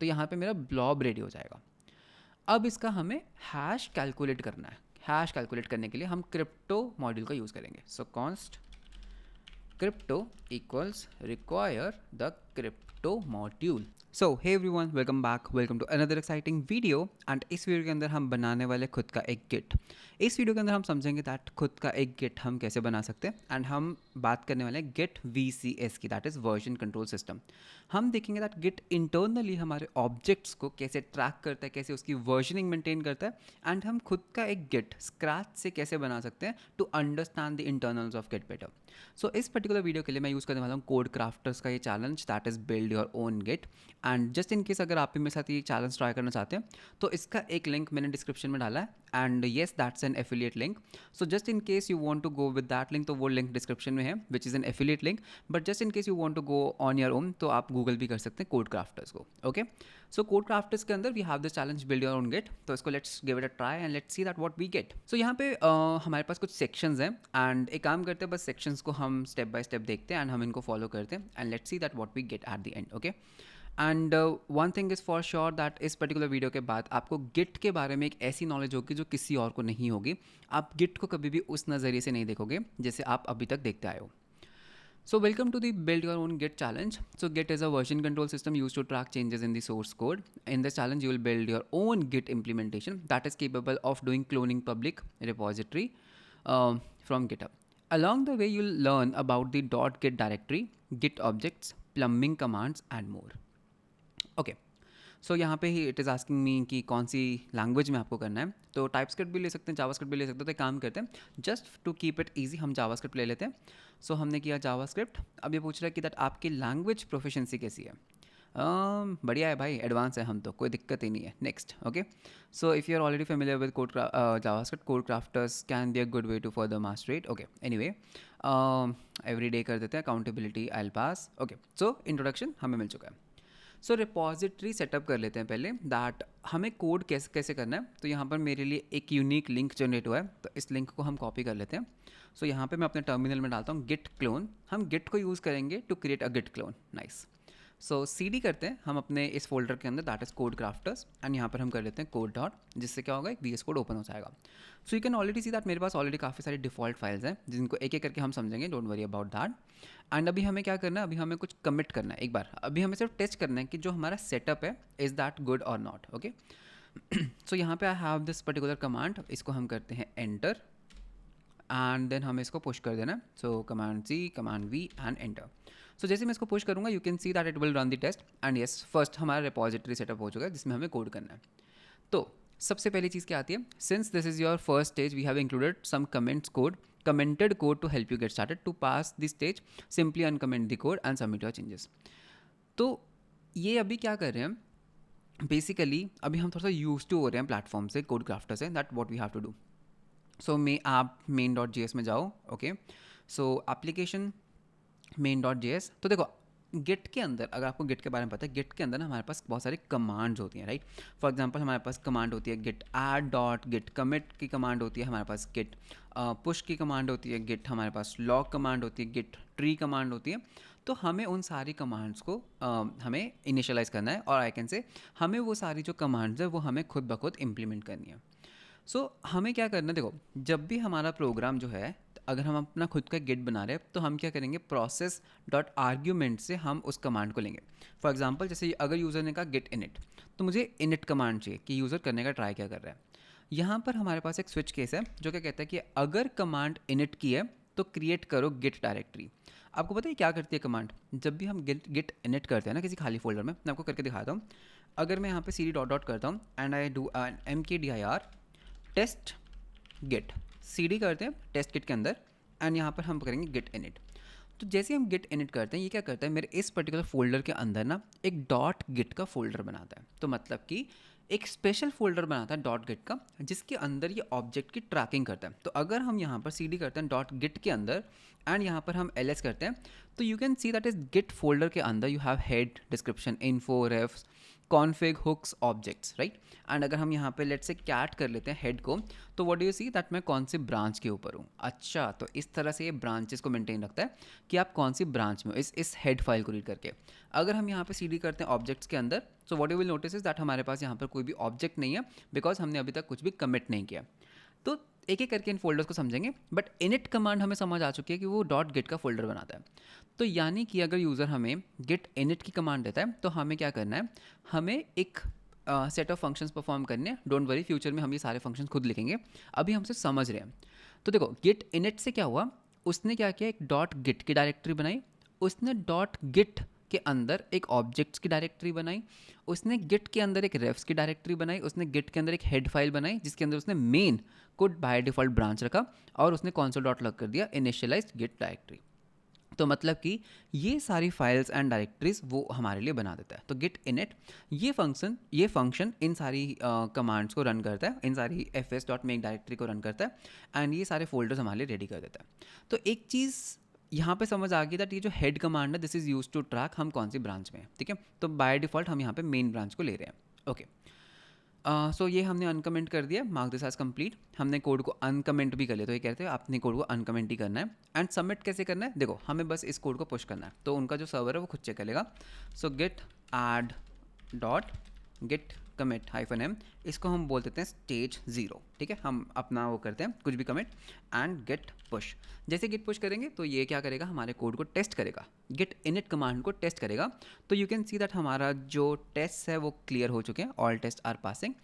तो यहाँ पे मेरा ब्लॉब रेडी हो जाएगा। अब इसका हमें हैश कैलकुलेट करना है। हैश कैलकुलेट करने के लिए हम क्रिप्टो मॉड्यूल का यूज़ करेंगे। So const crypto equals require the crypto module। So hey everyone, welcome back, welcome to another exciting video. And इस वीडियो के अंदर हम बनाने वाले खुद का एक गिट। इस वीडियो के अंदर हम समझेंगे दैट खुद का एक गिट हम कैसे बना सकते हैं। एंड हम बात करने वाले हैं गिट VCS की, that is version control system. हम देखेंगे दैट गिट इंटरनली हमारे ऑब्जेक्ट्स को कैसे ट्रैक करता है, कैसे उसकी वर्जनिंग मेंटेन करता है। एंड हम खुद का एक गिट स्क्रैच से कैसे बना सकते हैं to understand the internals of git better. So इस पर्टिकुलर वीडियो के लिए मैं यूज़ करने वाला हूँ कोड क्राफ्टर्स का ये challenge, that is build your own git. And just in case अगर आप भी मेरे साथ ये चैलेंज ट्राई करना चाहते हैं तो इसका एक लिंक मैंने डिस्क्रिप्शन में डाला है। And yes, that's an affiliate link. So just in case you want to go with that link, तो वो लिंक डिस्क्रिप्शन में है which is an affiliate link. But just in case you want to go on your own, तो आप Google भी कर सकते हैं कोड क्राफ्टर्स को। ओके, सो कोड क्राफ्टर्स के अंदर we have this challenge build your own git. तो इसको let's give it a try and let's see that what we get. So यहाँ पे हमारे पास कुछ सेक्शंस हैं एंड एक काम करते हैं, बस सेक्शंस को हम स्टेप बाय स्टेप देखते हैं एंड हम इनको फॉलो करते हैं and let's see that what we get at the end. Okay, and one thing is for sure that इस पर्टिकुलर वीडियो के बाद आपको गिट के बारे में एक ऐसी नॉलेज होगी जो किसी और को नहीं होगी। आप गिट को कभी भी उस नज़रिए से नहीं देखोगे जैसे आप अभी तक देखते आए हो। So welcome to the build your own Git challenge. So Git is a version control system used to track changes in the source code. In this challenge, you will build your own Git implementation that is capable of doing cloning public repository from GitHub. Along the way, you'll learn about the .git directory, Git objects, plumbing commands, and more. Okay, so यहाँ पे ही it is asking me कि कौन सी language में आपको करना है। तो टाइपस्क्रिप्ट भी ले सकते हैं, जावास्क्रिप्ट भी ले सकते हैं। तो एक काम करते हैं, just to keep it easy हम जावास्क्रिप्ट ले लेते हैं। सो हमने किया जावास्क्रिप्ट। अब ये पूछ रहा है कि दैट आपकी लैंग्वेज प्रोफिशिएंसी कैसी है। बढ़िया है भाई, एडवांस है हम तो, कोई दिक्कत ही नहीं है। Next, okay, so if you are already familiar with code JavaScript, code crafters can be a good way to further master it. Okay, anyway every day कर देते हैं, accountability I pass. Okay, so introduction हमें मिल चुका है। सो repository setup कर लेते हैं पहले, दैट हमें कोड कैसे कैसे करना है। तो यहाँ पर मेरे लिए एक यूनिक लिंक जनरेट हुआ है, तो इस लिंक को हम कॉपी कर लेते हैं। सो यहाँ पे मैं अपने टर्मिनल में डालता हूँ गिट क्लोन। हम गिट को यूज़ करेंगे to create a git clone. Nice. So CD करते हैं हम अपने इस फोल्डर के अंदर, that is code crafters. And यहाँ पर हम कर लेते हैं कोड डॉट, जिससे क्या होगा, एक VS कोड ओपन हो जाएगा। सो you can already see that मेरे पास ऑलरेडी काफ़ी सारी डिफॉल्ट फाइल्स हैं जिनको एक एक करके हम समझेंगे, don't worry about that. And अभी हमें क्या करना है, अभी हमें कुछ कमिट करना है एक बार। अभी हमें सिर्फ टेस्ट करना है कि जो हमारा सेटअप है इज़ दैट गुड और नॉट। ओके, सो यहाँ पे I have this particular command, इसको हम करते हैं एंटर एंड देन हमें इसको पुश कर देना है। So command C, command V and enter. So जैसे मैं इसको पुश करूँगा, you can see that it will run the test. And yes, first हमारा रिपॉजिटरी सेटअप हो चुका है जिसमें हमें कोड करना है। तो सबसे पहली चीज़ क्या आती है, since this is your first stage we have included some comments code, commented code to help you get started. To pass this stage simply uncomment the code and submit your changes. तो ये अभी क्या कर रहे हैं, basically अभी हम थोड़ा सा यूज टू हो रहे हैं प्लेटफॉर्म से, कोड क्राफ्टर से, that what we have to do. So मे आप main.js में जाओ। Okay, so application main.js। तो देखो गिट के अंदर, अगर आपको गिट के बारे में पता है, गिट के अंदर ना हमारे पास बहुत सारी कमांड्स होती हैं, राइट। फॉर एग्जांपल हमारे पास कमांड होती है git add dot, git commit की कमांड होती है हमारे पास, गिट पुश की कमांड होती है, गिट हमारे पास लॉग कमांड होती है, गिट ट्री कमांड होती है। तो हमें उन सारी कमांड्स को हमें इनिशियलाइज़ करना है, और आई कैन से हमें वो सारी जो कमांड्स है वो हमें खुद ब खुद इम्प्लीमेंट करनी है। सो हमें क्या करना है, देखो जब भी हमारा प्रोग्राम जो है, अगर हम अपना खुद का गिट बना रहे हैं तो हम क्या करेंगे, प्रोसेस डॉट आर्ग्यूमेंट से हम उस कमांड को लेंगे। फॉर एग्जांपल जैसे अगर यूज़र ने कहा गिट इनिट, तो मुझे इनिट कमांड चाहिए कि यूज़र करने का ट्राई क्या कर रहा है। यहाँ पर हमारे पास एक स्विच केस है जो क्या कहता है कि अगर कमांड इनिट की है तो क्रिएट करो गिट डायरेक्टरी। आपको पता है क्या करती है कमांड, जब भी हम गिट इनिट करते हैं ना किसी खाली फोल्डर में, मैं आपको करके दिखाता हूँ। अगर मैं यहाँ पे CD डॉट डॉट करता हूँ and I do mkdir test git, CD करते हैं टेस्ट गिट के अंदर, एंड यहाँ पर हम करेंगे गिट इनिट। तो जैसे हम गिट इनिट करते हैं, ये क्या करता है, मेरे इस पर्टिकुलर फोल्डर के अंदर ना एक डॉट गिट का फोल्डर बनाता है। तो मतलब कि एक स्पेशल फोल्डर बनाता है डॉट गिट का, जिसके अंदर ये ऑब्जेक्ट की ट्रैकिंग करता है। तो अगर हम यहाँ पर CD करते हैं डॉट गिट के अंदर एंड यहाँ पर हम ls करते हैं, तो you can see that is git folder के अंदर you have head, description, info, refs, config hooks objects, right. And अगर हम यहाँ पे लेट से कैट कर लेते हैं हेड को, तो what do you see that मैं कौन सी ब्रांच के ऊपर हूँ। अच्छा, तो इस तरह से ये ब्रांचेस को मेंटेन रखता है कि आप कौन सी ब्रांच में हो इस हेड फाइल को रीड करके। अगर हम यहाँ पे सीडी करते हैं ऑब्जेक्ट्स के अंदर, so what you will notice is that हमारे पास यहाँ पर कोई भी ऑब्जेक्ट नहीं है, बिकॉज हमने अभी तक कुछ भी कमिट नहीं किया। तो एक एक करके इन फोल्डर्स को समझेंगे, बट इनिट कमांड हमें समझ आ चुकी है कि वो डॉट गिट का फोल्डर बनाता है। तो यानी कि अगर यूज़र हमें गिट इनिट की कमांड देता है, तो हमें क्या करना है, हमें एक सेट ऑफ फंक्शंस परफॉर्म करने हैं। डोंट वरी, फ्यूचर में हम ये सारे फंक्शंस खुद लिखेंगे, अभी हमसे समझ रहे हैं। तो देखो गिट इनिट से क्या हुआ, उसने क्या किया, एक डॉट गिट की डायरेक्टरी बनाई, उसने डॉट गिट के अंदर एक ऑब्जेक्ट्स की डायरेक्टरी बनाई, उसने गिट के अंदर एक रेफ्स की डायरेक्टरी बनाई, उसने गिट के अंदर एक हेड फाइल बनाई जिसके अंदर उसने मेन को बाय डिफॉल्ट ब्रांच रखा, और उसने console डॉट लग कर दिया इनिशियलाइज्ड गिट डायरेक्टरी। तो मतलब कि ये सारी फाइल्स एंड डायरेक्टरीज वो हमारे लिए बना देता है। तो गिट इनिट ये फंक्शन इन सारी कमांड्स को रन करता है, इन सारी fs.make डायरेक्टरी को रन करता है, एंड ये सारे फोल्डर्स हमारे लिए रेडी कर देता है। तो एक चीज़ यहाँ पे समझ आ गई दैट ये जो हेड कमांड है, this is use to track हम कौन सी ब्रांच में है, ठीक है। तो बाय डिफॉल्ट हम यहाँ पे मेन ब्रांच को ले रहे हैं। ओके, सो ये हमने अनकमेंट कर दिया, मार्क दिस एज कंप्लीट। हमने कोड को अनकमेंट भी कर लिया, तो ये कहते हैं आपने कोड को अनकमेंट ही करना है। एंड सबमिट कैसे करना है, देखो हमें बस इस कोड को पुश करना है, तो उनका जो सर्वर है वो खुद चेक करेगा। So git add dot git commit hyphen M, इसको हम बोल देते हैं स्टेज 0, ठीक है। हम अपना वो करते हैं कुछ भी कमिट, एंड गेट पुश। जैसे गेट पुश करेंगे तो ये क्या करेगा, हमारे कोड को टेस्ट करेगा, गेट इनिट कमांड को टेस्ट करेगा। तो यू कैन सी दैट हमारा जो टेस्ट है वो क्लियर हो चुके हैं, all test are passing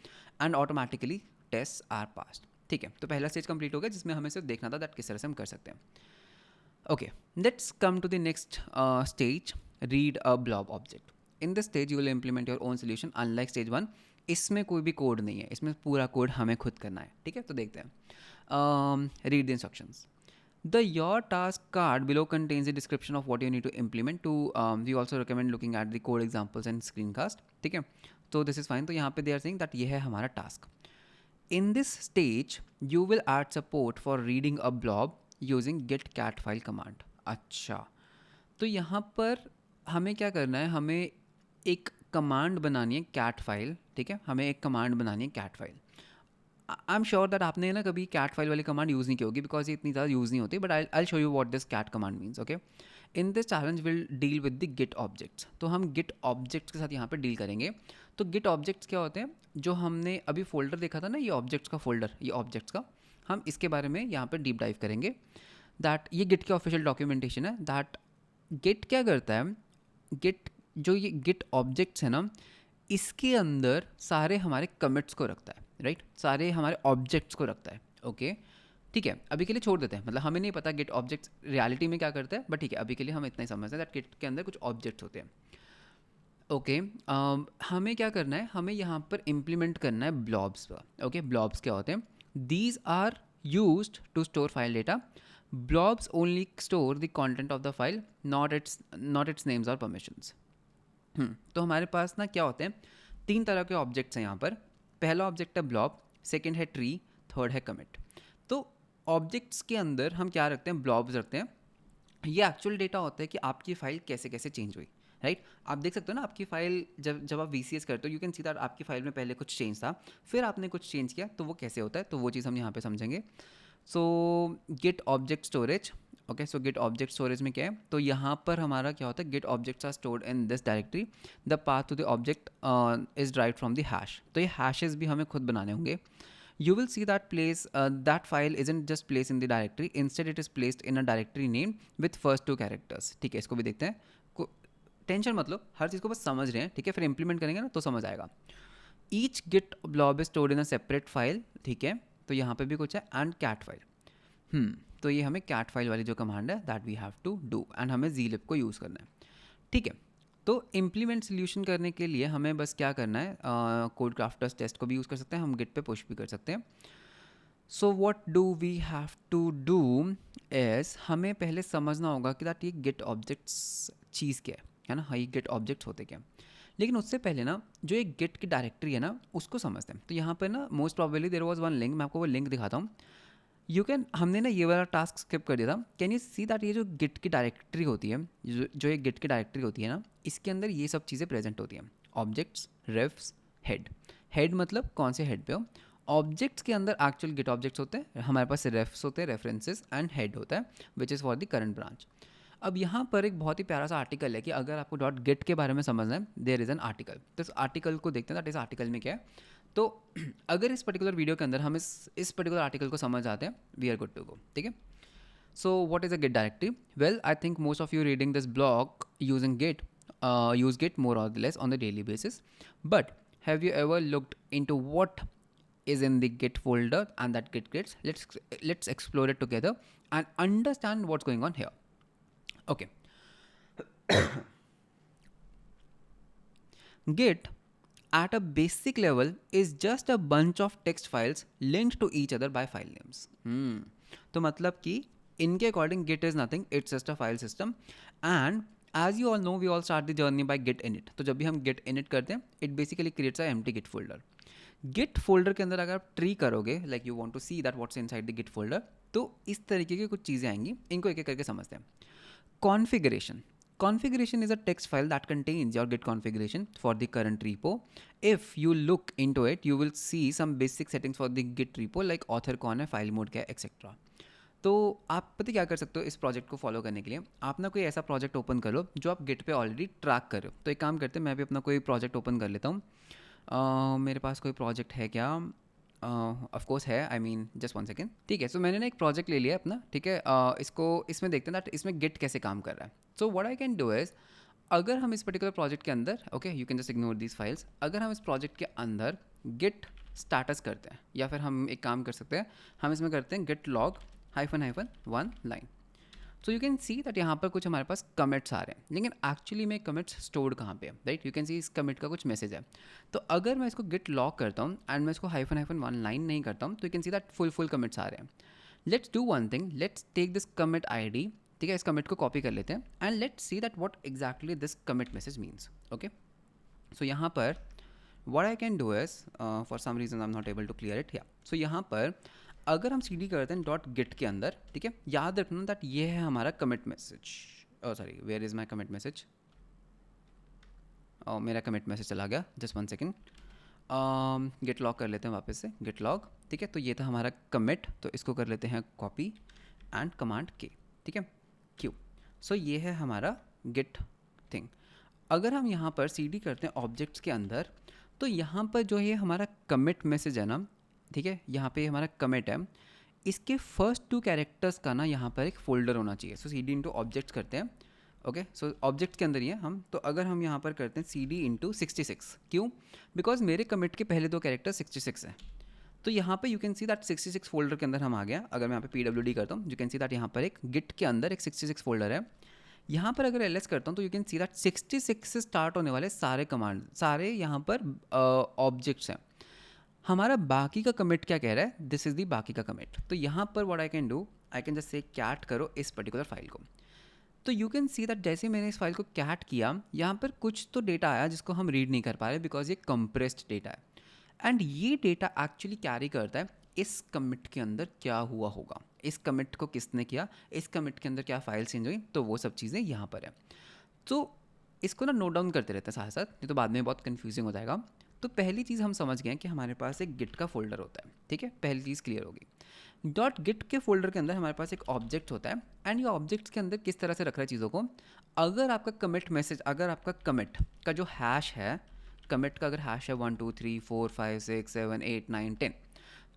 and automatically test are passed, ठीक है। तो पहला स्टेज कंप्लीट हो गया, जिसमें हमें सिर्फ देखना था दैट किस तरह से हम कर सकते हैं। Okay, let's come to the next stage, read a blob object. In this stage you will implement your own solution unlike stage 1। इसमें कोई भी कोड नहीं है, इसमें पूरा कोड हमें खुद करना है, ठीक है। तो देखते हैं, read the instructions. The your task card below contains the description of what you need to implement to we also recommend looking at the code examples and screencast, ठीक है। तो दिस इज़ फाइन। तो यहाँ पे they are saying that ये है हमारा task. In this stage you will add support for reading a blob using git cat file command. अच्छा, तो यहाँ पर हमें क्या करना है, हमें एक कमांड बनानी है कैट फाइल, ठीक है। हमें एक कमांड बनानी है cat file. I am sure that आपने ना कभी कैट फाइल वाली कमांड यूज़ नहीं की होगी, बिकॉज ये इतनी ज़्यादा यूज़ नहीं होती, but I show you what this cat command means. Okay, in this challenge will deal with the git objects. तो हम गिट ऑब्जेक्ट्स के साथ यहाँ पे डील करेंगे। तो गिट ऑब्जेक्ट्स क्या होते हैं, जो हमने अभी फोल्डर देखा था ना, ये ऑब्जेक्ट्स का फोल्डर, ये ऑब्जेक्ट्स का, हम इसके बारे में यहाँ पर डीप डाइव करेंगे। दैट ये गिट के ऑफिशियल डॉक्यूमेंटेशन है, दैट गिट क्या करता है, गिट जो ये गिट ऑब्जेक्ट्स है ना, इसके अंदर सारे हमारे कमिट्स को रखता है, राइट, सारे हमारे ऑब्जेक्ट्स को रखता है। ओके, ठीक है, अभी के लिए छोड़ देते हैं, मतलब हमें नहीं पता गिट ऑब्जेक्ट्स रियलिटी में क्या करता है, बट ठीक है, अभी के लिए हम इतना ही समझते हैं दैट गिट के अंदर कुछ ऑब्जेक्ट्स होते हैं। ओके, हमें क्या करना है, हमें यहाँ पर इम्प्लीमेंट करना है ब्लॉब्स पर। ओके, ब्लॉब्स क्या होते हैं, these are used to store file data. Blobs only store the content of the file, not its names और परमिशंस। तो हमारे पास ना क्या होते हैं, 3 तरह के ऑब्जेक्ट्स हैं यहाँ पर। पहला ऑब्जेक्ट है ब्लॉब, सेकंड है ट्री, थर्ड है कमिट। तो ऑब्जेक्ट्स के अंदर हम क्या रखते हैं, ब्लॉब्स रखते हैं। ये एक्चुअल डेटा होता है कि आपकी फ़ाइल कैसे कैसे चेंज हुई, राइट। आप देख सकते हो ना, आपकी फ़ाइल जब आप VCS करते हो, यू कैन सी दैट आपकी फ़ाइल में पहले कुछ चेंज था, फिर आपने कुछ चेंज किया, तो वो कैसे होता है, तो वो चीज़ हम यहाँ पे समझेंगे। सो गिट ऑब्जेक्ट स्टोरेज। ओके, सो गिट ऑब्जेक्ट स्टोरेज में क्या है, तो यहाँ पर हमारा क्या होता है, git objects are stored in this directory, the path to the object is derived from the hash. तो ये हैशेस भी हमें खुद बनाने होंगे। You will see that that file isn't just placed in the directory, instead it is placed in a directory name with first 2 characters, ठीक है। इसको भी देखते हैं, टेंशन मत लो, हर चीज़ को बस समझ रहे हैं, ठीक है, फिर इंप्लीमेंट करेंगे ना तो समझ आएगा। Each git blob is stored in a separate file, ठीक है। तो यहाँ पे भी कुछ है, एंड कैट फाइल। तो ये हमें कैट फाइल वाली जो कमांड है that we have to do, and हमें zlib को यूज़ करना है, ठीक है। तो इम्प्लीमेंट सोल्यूशन करने के लिए हमें बस क्या करना है, कोड क्राफ्टर्स टेस्ट को भी यूज़ कर सकते हैं, हम गिट पे पुश भी कर सकते हैं। So what do we have to do is, हमें पहले समझना होगा कि दैट ये गिट ऑब्जेक्ट्स चीज़ क्या है ना, हाँ ये गिट ऑब्जेक्ट्स होते क्या। लेकिन उससे पहले ना, जो एक गिट की डायरेक्टरी है ना, उसको समझते हैं। तो यहाँ पर ना most probably there was one link, मैं आपको वो लिंक दिखाता हूँ। यू कैन, हमने ना ये वाला टास्क स्किप कर दिया था। कैन यू सी दैट ये जो गिट की डायरेक्टरी होती है, जो एक गिट की डायरेक्टरी होती है ना, इसके अंदर ये सब चीज़ें प्रेजेंट होती हैं। Objects, refs, head. हेड मतलब कौन से हेड पे हो। ऑब्जेक्ट्स के अंदर एक्चुअल गिट ऑब्जेक्ट्स होते हैं, हमारे पास रेफ्स होते हैं, रेफरेंसेस, एंड हेड होता है which is for the current branch. अब यहाँ पर एक बहुत ही प्यारा सा आर्टिकल है कि अगर आपको डॉट गेट के बारे में समझना है, देयर इज़ एन आर्टिकल। तो इस आर्टिकल को देखते हैं, दैट इस आर्टिकल में क्या है। तो अगर इस पर्टिकुलर वीडियो के अंदर हम इस पर्टिकुलर आर्टिकल को समझ आते हैं, we are good to go, ठीक है। So what is a Git directory? Well, I think most of you reading this blog using Git use Git more or less on the daily basis. But have you ever looked into what is in the Git folder and that Git gets? Let's explore it together and understand what's going on here. Okay. Git at a basic level is just a bunch of text files linked to each other by file names. तो मतलब कि इनके according Git is nothing, it's just a file system. And as you all know, we all start the journey by git init. तो जब भी हम git init करते हैं, it basically creates a empty git folder. git folder के अंदर अगर आप ट्री करोगे, like you want to see that what's inside the git folder, तो इस तरीके की कुछ चीज़ें आएंगी, इनको एक एक करके समझते हैं। Configuration. Configuration is a text file that contains your Git configuration for the current repo. If you look into it, you will see some basic settings for the Git repo like author कौन है, file mode क्या है, etc. तो आप पता क्या कर सकते हो इस प्रोजेक्ट को फॉलो करने के लिए, आप ना कोई ऐसा प्रोजेक्ट ओपन कर लो जो आप गिट पे ऑलरेडी ट्रैक कर रहे हो। तो एक काम करते हैं, मैं भी अपना कोई प्रोजेक्ट ओपन कर लेता हूँ। मेरे पास कोई प्रोजेक्ट है क्या? ऑफ कोर्स है, I mean just one second. ठीक है, सो मैंने ना एक प्रोजेक्ट ले लिया अपना, ठीक है। इसको इसमें देखते हैं दैट इसमें गिट कैसे काम कर रहा है। So what I can do is, अगर हम इस पर्टिकुलर प्रोजेक्ट के अंदर, okay you can just ignore these files, अगर हम इस प्रोजेक्ट के अंदर गिट स्टाटस करते हैं, या फिर हम एक काम कर सकते हैं, हम इसमें करते हैं git log -1 line. So you can see that यहाँ पर कुछ हमारे पास कमिट्स आ रहे हैं, लेकिन एक्चुअली में कमिट्स स्टोर्ड कहाँ पे है, राइट। यू कैन सी इस कमिट का कुछ मैसेज है। तो अगर मैं इसको गिट लॉग करता हूँ एंड मैं इसको -1 लाइन नहीं करता हूँ, तो you can see that full commits आ रहे हैं। Let's do one thing, let's take this commit ID, ठीक है, इस कमिट को कॉपी कर लेते हैं and let's see that what exactly this commit message means. Okay, so यहाँ पर what I can do is, for some reason I am not able to clear it. या सो यहाँ पर अगर हम CD करते हैं डॉट गिट के अंदर, ठीक है, याद रखना दैट ये है हमारा commit message. Sorry, where is my commit message? मेरा कमिट मैसेज चला गया, just one second. Git log कर लेते हैं वापस से, गिट लॉग, ठीक है। तो ये था हमारा कमिट, तो इसको कर लेते हैं कॉपी एंड कमांड K, ठीक है, Q। सो ये है हमारा गिट थिंग। अगर हम यहाँ पर CD करते हैं ऑब्जेक्ट्स के अंदर, तो यहाँ पर जो ये हमारा कमिट मैसेज है ना, ठीक है, यहाँ पे हमारा कमिट है, इसके फर्स्ट 2 कैरेक्टर्स का ना यहाँ पर एक फोल्डर होना चाहिए। सो CD इंटू ऑब्जेक्ट्स करते हैं, ओके, सो ऑब्जेक्ट्स के अंदर ही है हम। तो अगर हम यहाँ पर करते हैं CD इंटू 66, क्यों? बिकॉज मेरे कमिट के पहले 2 कैरेक्टर 66 हैं। तो यहाँ पे you can see that 66 folder के अंदर हम आ गया। अगर मैं यहाँ पे PWD करता हूँ, यू कैन सी दैट यहाँ पर एक गिट के अंदर एक 66 फोल्डर है। यहाँ पर अगर LS करता हूँ, तो यू कैन सी दैट 66 से स्टार्ट होने वाले सारे कमांड, सारे यहाँ पर ऑब्जेक्ट्स हैं। हमारा बाकी का कमिट क्या कह रहा है, दिस इज़ दी बाकी का कमिट। तो यहाँ पर what I can do, I can just say cat करो इस पर्टिकुलर फाइल को। तो यू कैन सी दैट जैसे मैंने इस फाइल को कैट किया, यहाँ पर कुछ तो डेटा आया जिसको हम रीड नहीं कर पा रहे बिकॉज ये कंप्रेस्ड डेटा है। एंड ये डेटा एक्चुअली कैरी करता है इस कमिट के अंदर क्या हुआ होगा, इस कमिट को किसने किया, इस कमिट के अंदर क्या फाइल चेंज हुई, तो वो सब चीज़ें यहाँ पर है। तो इसको ना नोट डाउन करते रहते हैं साथ साथ, नहीं तो बाद में बहुत कन्फ्यूजिंग हो जाएगा। तो पहली चीज़ हम समझ गए कि हमारे पास एक गिट का फोल्डर होता है, ठीक है, पहली चीज़ क्लियर होगी। डॉट गिट के फोल्डर के अंदर हमारे पास एक ऑब्जेक्ट होता है एंड ये ऑब्जेक्ट्स के अंदर किस तरह से रख रहा है चीज़ों को। अगर आपका कमिट मैसेज, अगर आपका कमिट का जो हैश है, कमिट का अगर हैश है 1 2 3 4 5 6 7 8 9 10,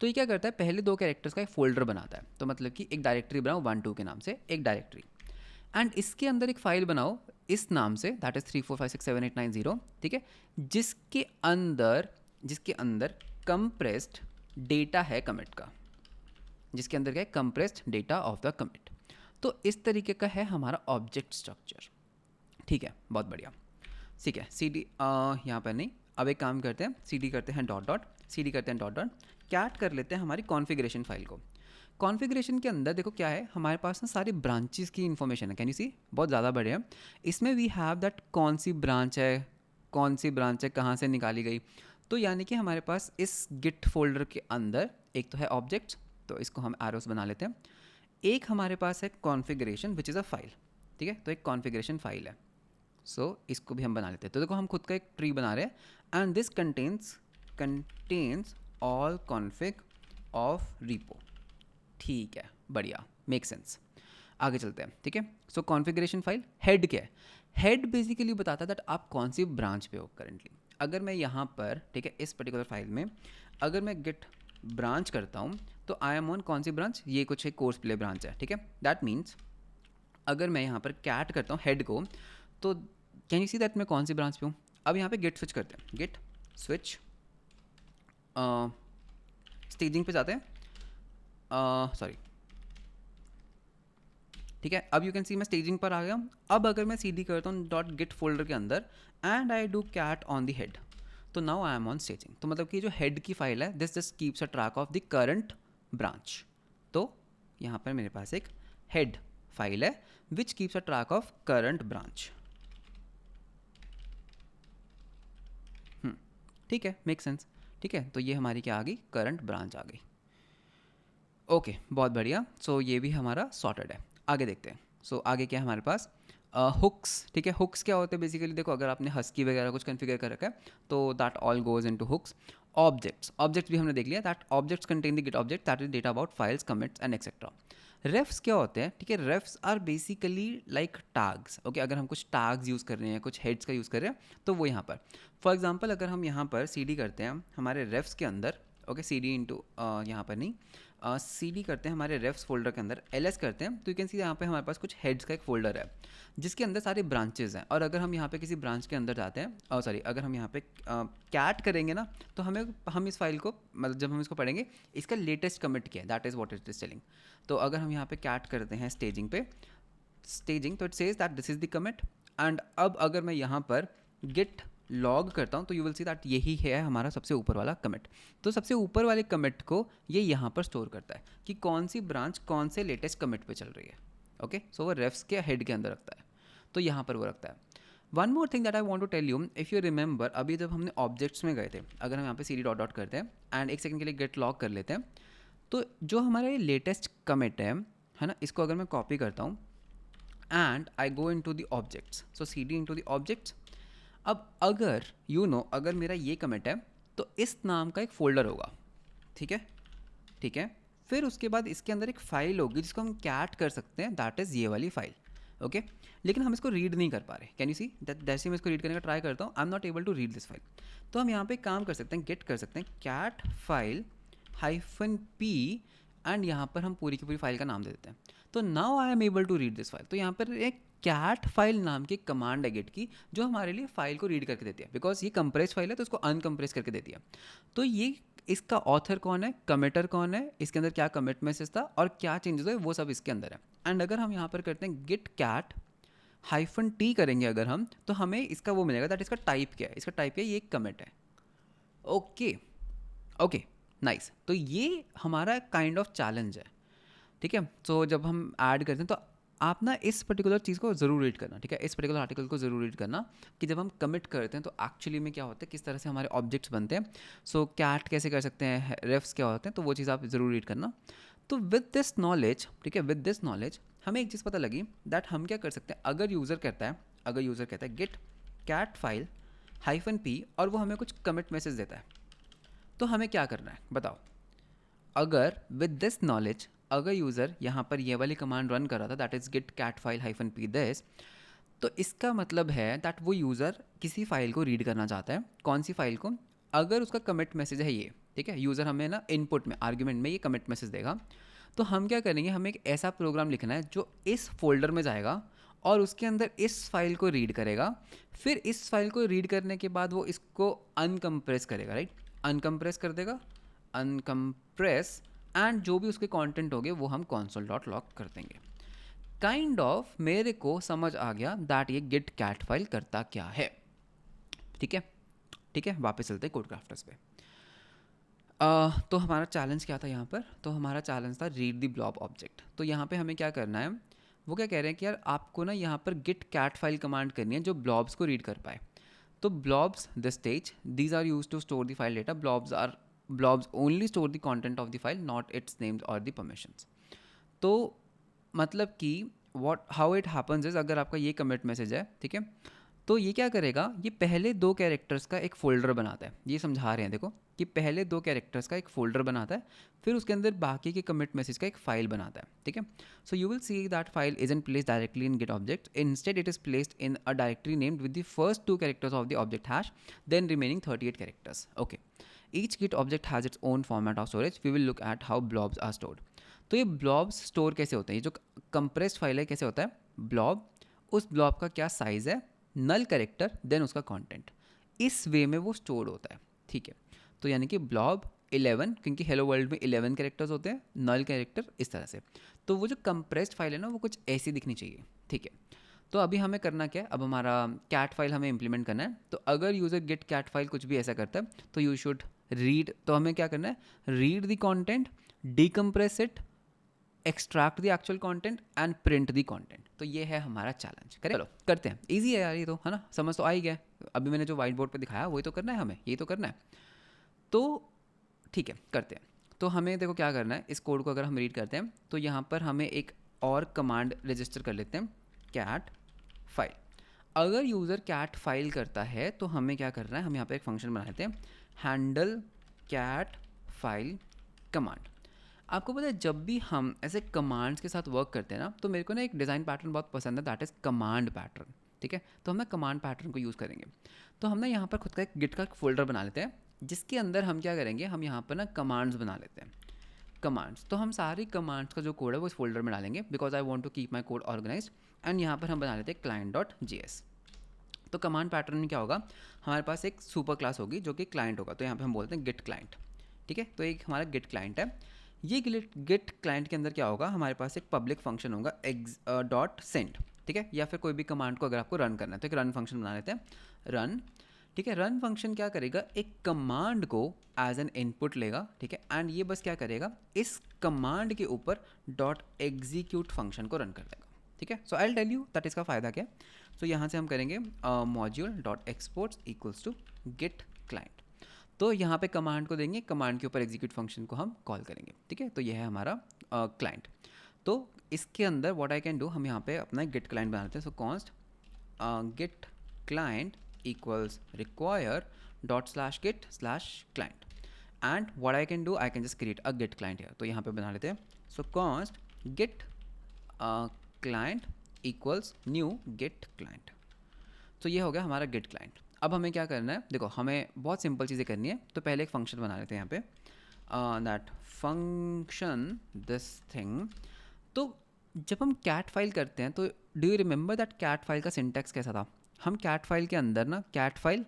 तो ये क्या करता है, पहले 2 कैरेक्टर्स का एक फोल्डर बनाता है। तो मतलब कि एक डायरेक्टरी बनाओ 1 2 के नाम से एक डायरेक्टरी, एंड इसके अंदर एक फाइल बनाओ इस नाम से, दैट इज़ 3 4 5 6 7 8 9 0, ठीक है, जिसके अंदर कंप्रेस्ड डेटा है कमिट का, जिसके अंदर क्या है, compressed data of the commit. तो इस तरीके का है हमारा ऑब्जेक्ट स्ट्रक्चर, ठीक है, बहुत बढ़िया। ठीक है, CD यहाँ पर नहीं, अब एक काम करते हैं, CD करते हैं डॉट डॉट, CD करते हैं डॉट डॉट, कैट कर लेते हैं हमारी कॉन्फ़िगरेशन फाइल को। कॉन्फ़िगरेशन के अंदर देखो क्या है, हमारे पास ना सारी ब्रांचेस की इन्फॉर्मेशन है, कैन यू सी, बहुत ज़्यादा बड़े हैं। इसमें वी हैव दैट कौन सी ब्रांच है, कहाँ से निकाली गई। तो यानी कि हमारे पास इस गिट फोल्डर के अंदर एक तो है ऑब्जेक्ट्स, तो इसको हम एरोस बना लेते हैं। एक हमारे पास है configuration which is a file, ठीक है, तो एक कॉन्फ़िगरेशन फाइल है। सो इसको भी हम बना लेते हैं। तो देखो हम खुद का एक ट्री बना रहे हैं and this contains all config of repo. ठीक है, बढ़िया, मेक सेंस। आगे चलते हैं, ठीक है। सो कॉन्फ़िगरेशन फाइल हेड क्या है? हेड बेसिकली बताता है दैट आप कौन सी ब्रांच पे हो करंटली। अगर मैं यहाँ पर, ठीक है, इस पर्टिकुलर फाइल में अगर मैं गिट ब्रांच करता हूँ तो आई एम ऑन कौन सी ब्रांच? ये कुछ एक कोर्स प्ले ब्रांच है, ठीक है। दैट मीन्स अगर मैं यहाँ पर कैट करता हूँ हेड को, तो कैन यू सी दैट मैं कौन सी ब्रांच पे हूँ? अब यहाँ पे गेट स्विच करते हैं, गेट स्विच स्टेजिंग पे जाते हैं, सॉरी, ठीक है। अब यू कैन सी मैं स्टेजिंग पर आ गया। अब अगर मैं cd करता हूँ डॉट गिट फोल्डर के अंदर and I do cat on the head, तो now I am on staging. तो मतलब कि जो हेड की फाइल है this just keeps a track of the current branch. तो यहाँ पर मेरे पास एक हेड फाइल है which keeps a track of current branch. ठीक है, मेक सेंस। ठीक है, तो ये हमारी क्या आ गई? करंट ब्रांच आ गई। ओके, बहुत बढ़िया। सो ये भी हमारा सॉर्टेड है। आगे देखते हैं। सो आगे क्या है हमारे पास? हुक्स, ठीक है। हुक्स क्या होते हैं बेसिकली? देखो अगर आपने हस्की वगैरह कुछ कॉन्फ़िगर कर रखा है तो that all goes into hooks. Objects भी हमने देख लिया, that objects contain the git object that is data about files, commits and etcetera. Refs क्या होते हैं? ठीक है, refs are basically like tags. Okay, अगर हम कुछ टैग्स यूज़ कर रहे हैं, कुछ हेड्स का यूज़ कर रहे हैं, तो वो यहाँ पर फॉर एग्जांपल अगर हम यहाँ पर सी डी करते हैं हमारे रेफ्स के अंदर, ओके, सी डी इंटू यहाँ पर नहीं, सी डी करते हैं हमारे रेफ्स फोल्डर के अंदर, एल एस करते हैं, तो यू कैन सी यहाँ पे हमारे पास कुछ हेड्स का एक फोल्डर है जिसके अंदर सारे ब्रांचेज हैं। और अगर हम यहाँ पे किसी ब्रांच के अंदर जाते हैं, सॉरी, अगर हम यहाँ पे कैट करेंगे ना, तो हम इस फाइल को, मतलब जब हम इसको पढ़ेंगे, इसका लेटेस्ट कमिट क्या है, that is what it is telling. तो अगर हम यहाँ पे कैट करते हैं स्टेजिंग पे, तो it says that this is the commit. And अब अगर मैं यहाँ पर गिट लॉग करता हूँ तो यू विल सी दैट यही है हमारा सबसे ऊपर वाला कमिट। तो सबसे ऊपर वाले कमिट को ये यहाँ पर स्टोर करता है कि कौन सी ब्रांच कौन से लेटेस्ट कमिट पे चल रही है। ओके, सो वो रेफ्स के हेड के अंदर रखता है, तो यहाँ पर वो रखता है। One more thing that I want to tell you, if you remember, अभी जब हमने ऑब्जेक्ट्स में गए थे, अगर हम यहाँ पे सी डी डॉट डॉट करते हैं एंड एक सेकंड के लिए गेट लॉग कर लेते हैं, तो जो हमारा ये लेटेस्ट कमिट है ना, इसको अगर मैं कॉपी करता हूँ and I go into the objects, so C D into the objects. अब अगर अगर मेरा ये कमिट है तो इस नाम का एक फोल्डर होगा, ठीक है, ठीक है। फिर उसके बाद इसके अंदर एक फाइल होगी जिसको हम कैट कर सकते हैं, दैट इज़ ये वाली फाइल। ओके, लेकिन हम इसको रीड नहीं कर पा रहे। Can you see that? जैसे मैं इसको रीड करने का ट्राई करता हूँ, I am not able to read this file. तो हम यहाँ पे काम कर सकते हैं, गेट कर सकते हैं कैट फाइल -p एंड यहाँ पर हम पूरी की पूरी फाइल का नाम दे देते हैं। तो now I am able to read this file. तो यहाँ पर एक कैट फाइल नाम की कमांड है गेट की, जो हमारे लिए फाइल को रीड करके देती है, बिकॉज ये कंप्रेस फाइल है तो इसको अनकम्प्रेस करके देती है। तो ये इसका ऑथर कौन है, कमिटर कौन है, इसके अंदर क्या कमिट मैसेज था और क्या चेंजेस हुए, वो सब इसके अंदर है। एंड अगर हम यहाँ पर करते हैं गिट कैट -t करेंगे अगर हम, तो हमें इसका वो मिलेगा दैट इसका टाइप क्या है, इसका टाइप क्या है, ये कमिट है। Okay, okay, nice. तो ये हमारा काइंड ऑफ चैलेंज है, ठीक है। तो जब हम ऐड करते हैं तो आप ना इस पर्टिकुलर चीज़ को ज़रूर रीड करना, ठीक है, इस पर्टिकुलर आर्टिकल को ज़रूर रीड करना कि जब हम कमिट करते हैं तो एक्चुअली में क्या होता है, किस तरह से हमारे ऑब्जेक्ट्स बनते हैं। सो कैट कैसे कर सकते हैं, रेफ्स क्या होते हैं, तो वो चीज़ आप ज़रूर रीड करना। तो विद दिस नॉलेज, ठीक है, विद दिस नॉलेज हमें एक चीज़ पता लगी दैट हम क्या कर सकते हैं, अगर यूज़र कहता है गेट कैट फाइल -p और वो हमें कुछ कमिट मैसेज देता है, तो हमें क्या करना है बताओ। अगर विद दिस नॉलेज अगर यूज़र यहाँ पर ये वाली कमांड रन कर रहा था, that is git cat file -p this, तो इसका मतलब है दैट वो यूज़र किसी फाइल को रीड करना चाहता है। कौन सी फाइल को? अगर उसका कमिट मैसेज है ये, ठीक है, यूज़र हमें ना इनपुट में आर्ग्यूमेंट में ये कमिट मैसेज देगा, तो हम क्या करेंगे, हमें एक ऐसा प्रोग्राम लिखना है जो इस फोल्डर में जाएगा और उसके अंदर इस फाइल को रीड करेगा। फिर इस फाइल को रीड करने के बाद वो इसको अनकम्प्रेस करेगा, राइट, अनकम्प्रेस कर देगा, अनकम्प्रेस, एंड जो भी उसके कंटेंट होंगे वो हम console.log कर देंगे। काइंड ऑफ मेरे को समझ आ गया दैट ये गिट कैट फाइल करता क्या है, ठीक है, ठीक है। वापस चलते हैं कोड क्राफ्टर्स पे। तो हमारा चैलेंज क्या था यहाँ पर? तो हमारा चैलेंज था रीड द ब्लॉब ऑब्जेक्ट। तो यहाँ पे हमें क्या करना है, वो क्या कह रहे हैं कि यार आपको ना यहाँ पर गिट कैट फाइल कमांड करनी है जो ब्लॉब्स को रीड कर पाए। तो blobs the stage, these are used to store the file data. Blobs only store the content of the file, not its names or the permissions. तो मतलब कि how it happens is, अगर आपका ये commit message है, ठीक है, तो ये क्या करेगा, ये पहले दो कैरेक्टर्स का एक फोल्डर बनाता है, ये समझा रहे हैं देखो कि पहले दो कैरेक्टर्स का एक फोल्डर बनाता है, फिर उसके अंदर बाकी के कमिट मैसेज का एक फाइल बनाता है, ठीक है। So you will see that file isn't placed directly in git object, instead it is placed in a directory named with the first two characters of the object hash, then remaining 38 characters, okay. Each git object has its own format of storage, we will look at how blobs are stored. तो ये blobs store कैसे होते हैं, ये जो compressed file है कैसे होता है, ब्लॉब, उस ब्लॉब का क्या साइज़ है, नल कैरेक्टर देन उसका कंटेंट, इस वे में वो स्टोर होता है, ठीक है। तो यानी कि ब्लॉब 11, क्योंकि हेलो वर्ल्ड में 11 कैरेक्टर्स होते हैं, नल कैरेक्टर इस तरह से। तो वो जो कंप्रेस्ड फाइल है ना वो कुछ ऐसी दिखनी चाहिए, ठीक है। तो अभी हमें करना क्या है, अब हमारा कैट फाइल हमें इंप्लीमेंट करना है। तो अगर यूज़र गेट कैट फाइल कुछ भी ऐसा करता है तो यू शुड रीड, तो हमें क्या करना है, read the content, decompress it, extract the actual content and print the content. तो ये है हमारा चैलेंज, करें, चलो करते हैं। इजी है यार ये तो, है ना, समझ तो आ ही गया। अभी मैंने जो व्हाइट बोर्ड पे दिखाया वही तो करना है हमें, यही तो करना है। तो ठीक है करते हैं। तो हमें देखो क्या करना है, इस कोड को अगर हम रीड करते हैं तो यहाँ पर हमें एक और कमांड रजिस्टर कर लेते हैं, कैट फाइल। अगर यूज़र कैट फाइल करता है तो हमें क्या करना है, हम यहाँ पे एक फंक्शन बना लेते हैं, हैंडल कैट फाइल कमांड। आपको पता है जब भी हम ऐसे कमांड्स के साथ वर्क करते हैं ना, तो मेरे को ना एक डिज़ाइन पैटर्न बहुत पसंद है, दैट इज़ कमांड पैटर्न, ठीक है। तो हम ना कमांड पैटर्न को यूज़ करेंगे। तो हम ना यहाँ पर खुद का एक गिट का फोल्डर बना लेते हैं, जिसके अंदर हम क्या करेंगे, हम यहाँ पर ना कमांड्स बना लेते हैं, कमांड्स। तो हम सारी कमांड्स का जो कोड है वो इस फोल्डर में डालेंगे, because I want to keep my code organized. And यहाँ पर हम बना लेते हैं client.js। तो कमांड पैटर्न में क्या होगा, हमारे पास एक सुपर क्लास होगी जो कि क्लाइंट होगा, तो यहाँ पे हम बोलते हैं गेट क्लाइंट, ठीक है। तो एक हमारा गेट क्लाइंट है, ये गेट क्लाइंट के अंदर क्या होगा, हमारे पास एक पब्लिक फंक्शन होगा डॉट सेंड, ठीक है। या फिर कोई भी कमांड को अगर आपको रन करना है तो एक रन फंक्शन बना लेते हैं, रन, ठीक है। रन फंक्शन क्या करेगा, एक कमांड को एज एन इनपुट लेगा, ठीक है। एंड ये बस क्या करेगा, इस कमांड के ऊपर डॉट एग्जीक्यूट फंक्शन को रन कर देगा, ठीक है। So I will tell you that इसका फ़ायदा क्या है। सो यहाँ से हम करेंगे module dot exports equals to get client. तो यहाँ पे कमांड को देंगे, कमांड के ऊपर एग्जीक्यूट फंक्शन को हम कॉल करेंगे, ठीक है। तो ये है हमारा क्लाइंट। तो इसके अंदर व्हाट आई कैन डू, हम यहाँ पे अपना गेट क्लाइंट बनाते हैं। So const git client equals require dot slash get slash client, and what I can do, I can just create a get client here। तो यहाँ पे बना लेते हैं, so const get client equals new get client। तो ये हो गया हमारा get client। अब हमें क्या करना है, देखो हमें बहुत सिंपल चीज़ें करनी है। तो पहले एक फंक्शन बना लेते हैं यहाँ पे, दैट फंक्शन दिस थिंग। तो जब हम कैट फाइल करते हैं तो do you remember that cat file का सिंटैक्स कैसा था, हम कैट फाइल के अंदर ना कैट फाइल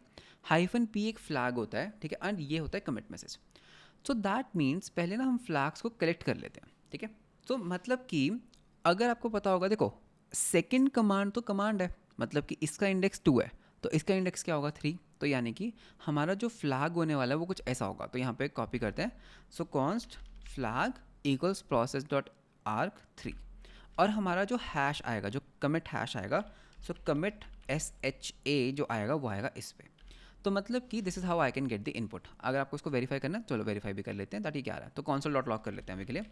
-p एक फ्लैग होता है, ठीक है, एंड ये होता है commit message. So that means पहले ना हम फ्लैग्स को कलेक्ट कर लेते हैं, ठीक है। तो मतलब कि अगर आपको पता होगा, देखो सेकंड कमांड तो कमांड है, मतलब कि इसका इंडेक्स 2 है तो इसका इंडेक्स क्या होगा 3। तो यानी कि हमारा जो फ्लैग होने वाला है वो कुछ ऐसा होगा। तो यहाँ पे कॉपी करते हैं, so const flag equals process dot arc 3, और हमारा जो हैश आएगा, जो कमिट हैश आएगा, सो कमिट SHA जो आएगा वो आएगा इस पे। तो मतलब कि this is how I can get the input. अगर आपको इसको वेरीफाई करना है, चलो वेरीफाई भी कर लेते हैं ताकि क्या आ रहा है। तो console डॉट लॉग कर लेते हैं अभी के लिए,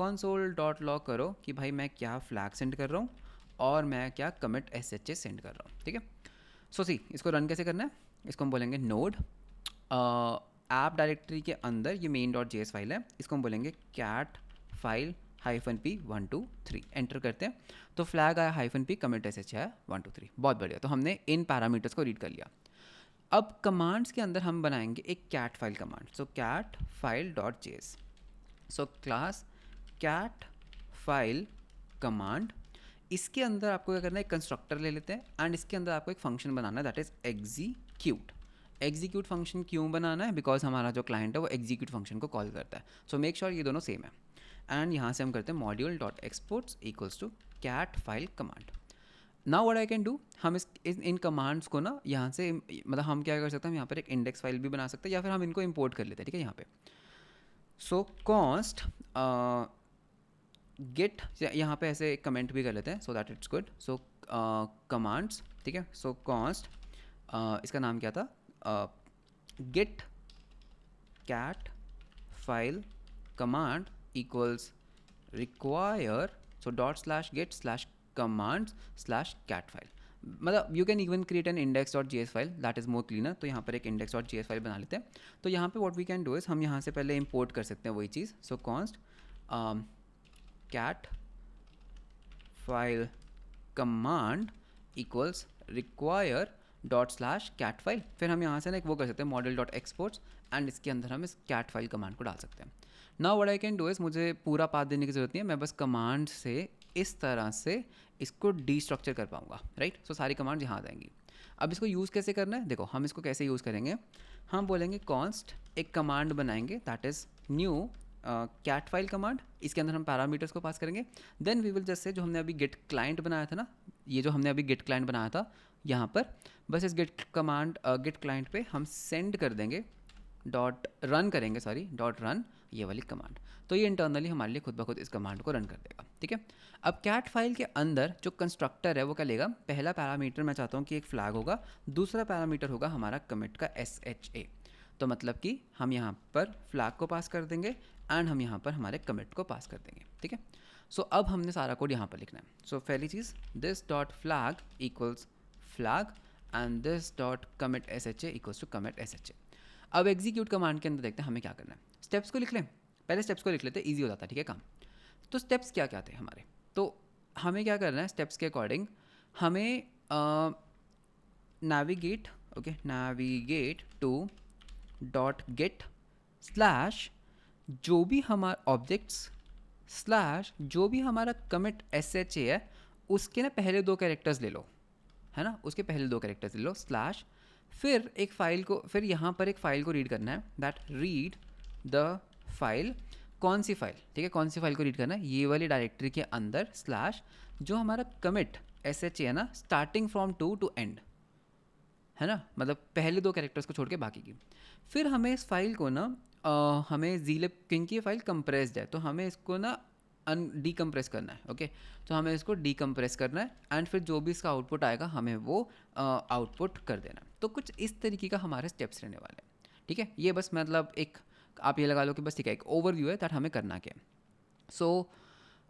console डॉट लॉग करो कि भाई मैं क्या फ्लैग सेंड कर रहा हूँ और मैं क्या कमिट SHA सेंड कर रहा हूँ, ठीक है। सो सी इसको रन कैसे करना है, इसको हम बोलेंगे नोड ऐप डायरेक्टरी के अंदर ये main.js फाइल है, इसको हम बोलेंगे कैट फाइल -p 1 2 3, एंटर करते हैं। तो फ्लैग आया -p, कमिट SHA आया 1 2 3, बहुत बढ़िया। तो हमने इन पैरामीटर्स को रीड कर लिया। अब कमांड्स के अंदर हम बनाएंगे एक cat file command, so cat file dot JS. So class cat file command, इसके अंदर आपको क्या करना है, एक कंस्ट्रक्टर ले लेते हैं एंड इसके अंदर आपको एक फंक्शन बनाना है, that is execute. Execute function क्यों बनाना है, बिकॉज हमारा जो क्लाइंट है वो एग्जीक्यूट फंक्शन को कॉल करता है। सो मेक श्योर ये दोनों सेम है। एंड यहाँ से हम करते हैं module dot exports equals to cat file command. Now what I can do, हम इन कमांड्स को ना यहाँ से, मतलब हम क्या कर सकते हैं, हम यहाँ पर एक इंडेक्स फाइल भी बना सकते हैं या फिर हम इनको इंपोर्ट कर लेते हैं, ठीक है। यहाँ पे सो कॉन्स्ट गेट, यहाँ पे ऐसे एक कमेंट भी कर लेते हैं so that it's good. So commands, ठीक है। सो कॉन्स्ट इसका नाम क्या था, git cat file command equals require, so dot slash git slash commands slash cat file। मतलब you can even create an index dot JS file, that is more cleaner. तो यहाँ पर एक इंडेक्स डॉट जीएस फाइल बना लेते हैं। तो यहाँ पे what we can do is हम यहाँ से पहले इंपोर्ट कर सकते हैं वही चीज़। So const cat file command equals require dot slash cat file. फिर हम यहाँ से ना एक वो कर सकते हैं मॉडल डॉट एक्सपोर्ट्स, एंड इसके अंदर हम इस कैट फाइल कमांड को डाल सकते हैं। Now what I can do is, मुझे पूरा पाथ देने की ज़रूरत नहीं है, मैं बस कमांड से इस तरह से इसको डीस्ट्रक्चर कर पाऊंगा, राइट। सो सारी कमांड यहाँ आ जाएंगी। अब इसको यूज़ कैसे करना है, देखो हम इसको कैसे यूज़ करेंगे। हम बोलेंगे कॉन्स्ट एक कमांड बनाएंगे that is new cat file command. इसके अंदर हम पैरामीटर्स को पास करेंगे। Then we will just say जो हमने अभी गेट क्लाइंट बनाया था ना, ये जो हमने अभी गेट क्लाइंट बनाया था, यहाँ पर बस इस गेट कमांड गेट क्लाइंट पे हम सेंड कर देंगे डॉट रन करेंगे, सॉरी डॉट रन ये वाली कमांड। तो ये इंटरनली हमारे लिए खुद ब खुद इस कमांड को रन कर देगा, ठीक है। अब कैट फाइल के अंदर जो कंस्ट्रक्टर है वो क्या लेगा, पहला पैरामीटर मैं चाहता हूँ कि एक फ्लैग होगा, दूसरा पैरामीटर होगा हमारा कमिट का SHA। तो मतलब कि हम यहाँ पर फ्लैग को पास कर देंगे एंड हम यहाँ पर हमारे कमिट को पास कर देंगे, ठीक है। सो अब हमने सारा कोड यहाँ पर लिखना है। सो पहली चीज़ this dot flag equals flag and this dot commit SHA equals to commit SHA। अब एग्जीक्यूट कमांड के अंदर देखते हैं हमें क्या करना है। स्टेप्स को लिख लें, पहले स्टेप्स को लिख लेते हैं, ईजी हो जाता है, ठीक है काम। तो स्टेप्स क्या क्या थे हमारे, तो हमें क्या करना है स्टेप्स के अकॉर्डिंग, हमें navigate, okay navigate to dot gate slash जो भी हमारा ऑब्जेक्ट्स स्लैश जो भी हमारा कमिट SHA है उसके ना पहले 2 कैरेक्टर्स ले लो, है ना, उसके पहले 2 कैरेक्टर्स ले लो स्लैश, फिर एक फाइल को, फिर यहाँ पर एक फ़ाइल को रीड करना है, दैट रीड द फाइल। कौन सी फाइल, ठीक है, कौन सी फाइल को रीड करना है, ये वाली डायरेक्टरी के अंदर स्लैश जो हमारा कमिट SHA है ना, स्टार्टिंग फ्रॉम टू एंड, है ना, मतलब पहले 2 कैरेक्टर्स को छोड़ के बाकी की। फिर हमें इस फाइल को ना हमें जीलिप, क्योंकि ये फाइल कंप्रेस्ड है तो हमें इसको ना डीकम्प्रेस करना है, ओके। तो हमें इसको डीकम्प्रेस करना है एंड फिर जो भी इसका आउटपुट आएगा हमें वो आउटपुट कर देना है। तो कुछ इस तरीके का हमारे स्टेप्स रहने वाले हैं, ठीक है। ये बस मतलब एक आप ये लगा लो कि बस ठीक है एक ओवरव्यू है दैट हमें करना क्या है। सो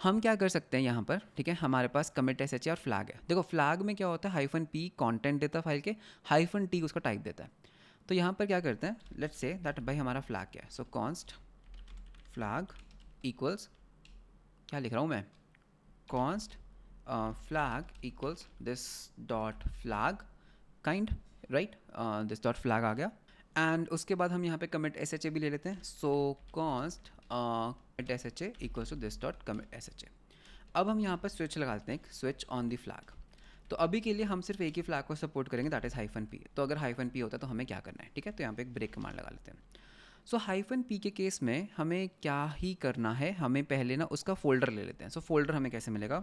हम क्या कर सकते हैं यहाँ पर, ठीक है, हमारे पास कमिट SHA और फ्लैग है। देखो फ्लैग में क्या होता है, -p कंटेंट देता है फाइल के, -t उसका टाइप देता है। तो यहाँ पर क्या करते हैं, लेट्स से दैट भाई हमारा फ्लैग क्या है। सो कॉन्स्ट फ्लैग इक्वल्स, क्या लिख रहा हूँ मैं, const flag equals this dot flag kind, right, this dot flag आ गया। एंड उसके बाद हम यहाँ पे कमिट SHA भी ले लेते हैं। So const commit SHA equals to this dot commit SHA। अब हम यहाँ पर स्विच लगा देते हैं, एक स्विच ऑन दी फ्लैग। तो अभी के लिए हम सिर्फ एक ही फ्लैग को सपोर्ट करेंगे, दैट इज़ -p। तो अगर -p होता है तो हमें क्या करना है, ठीक है, तो यहाँ पे एक ब्रेक कमांड लगा लेते हैं। सो -p के केस में हमें क्या ही करना है, हमें पहले ना उसका फोल्डर ले लेते हैं। सो फोल्डर हमें कैसे मिलेगा,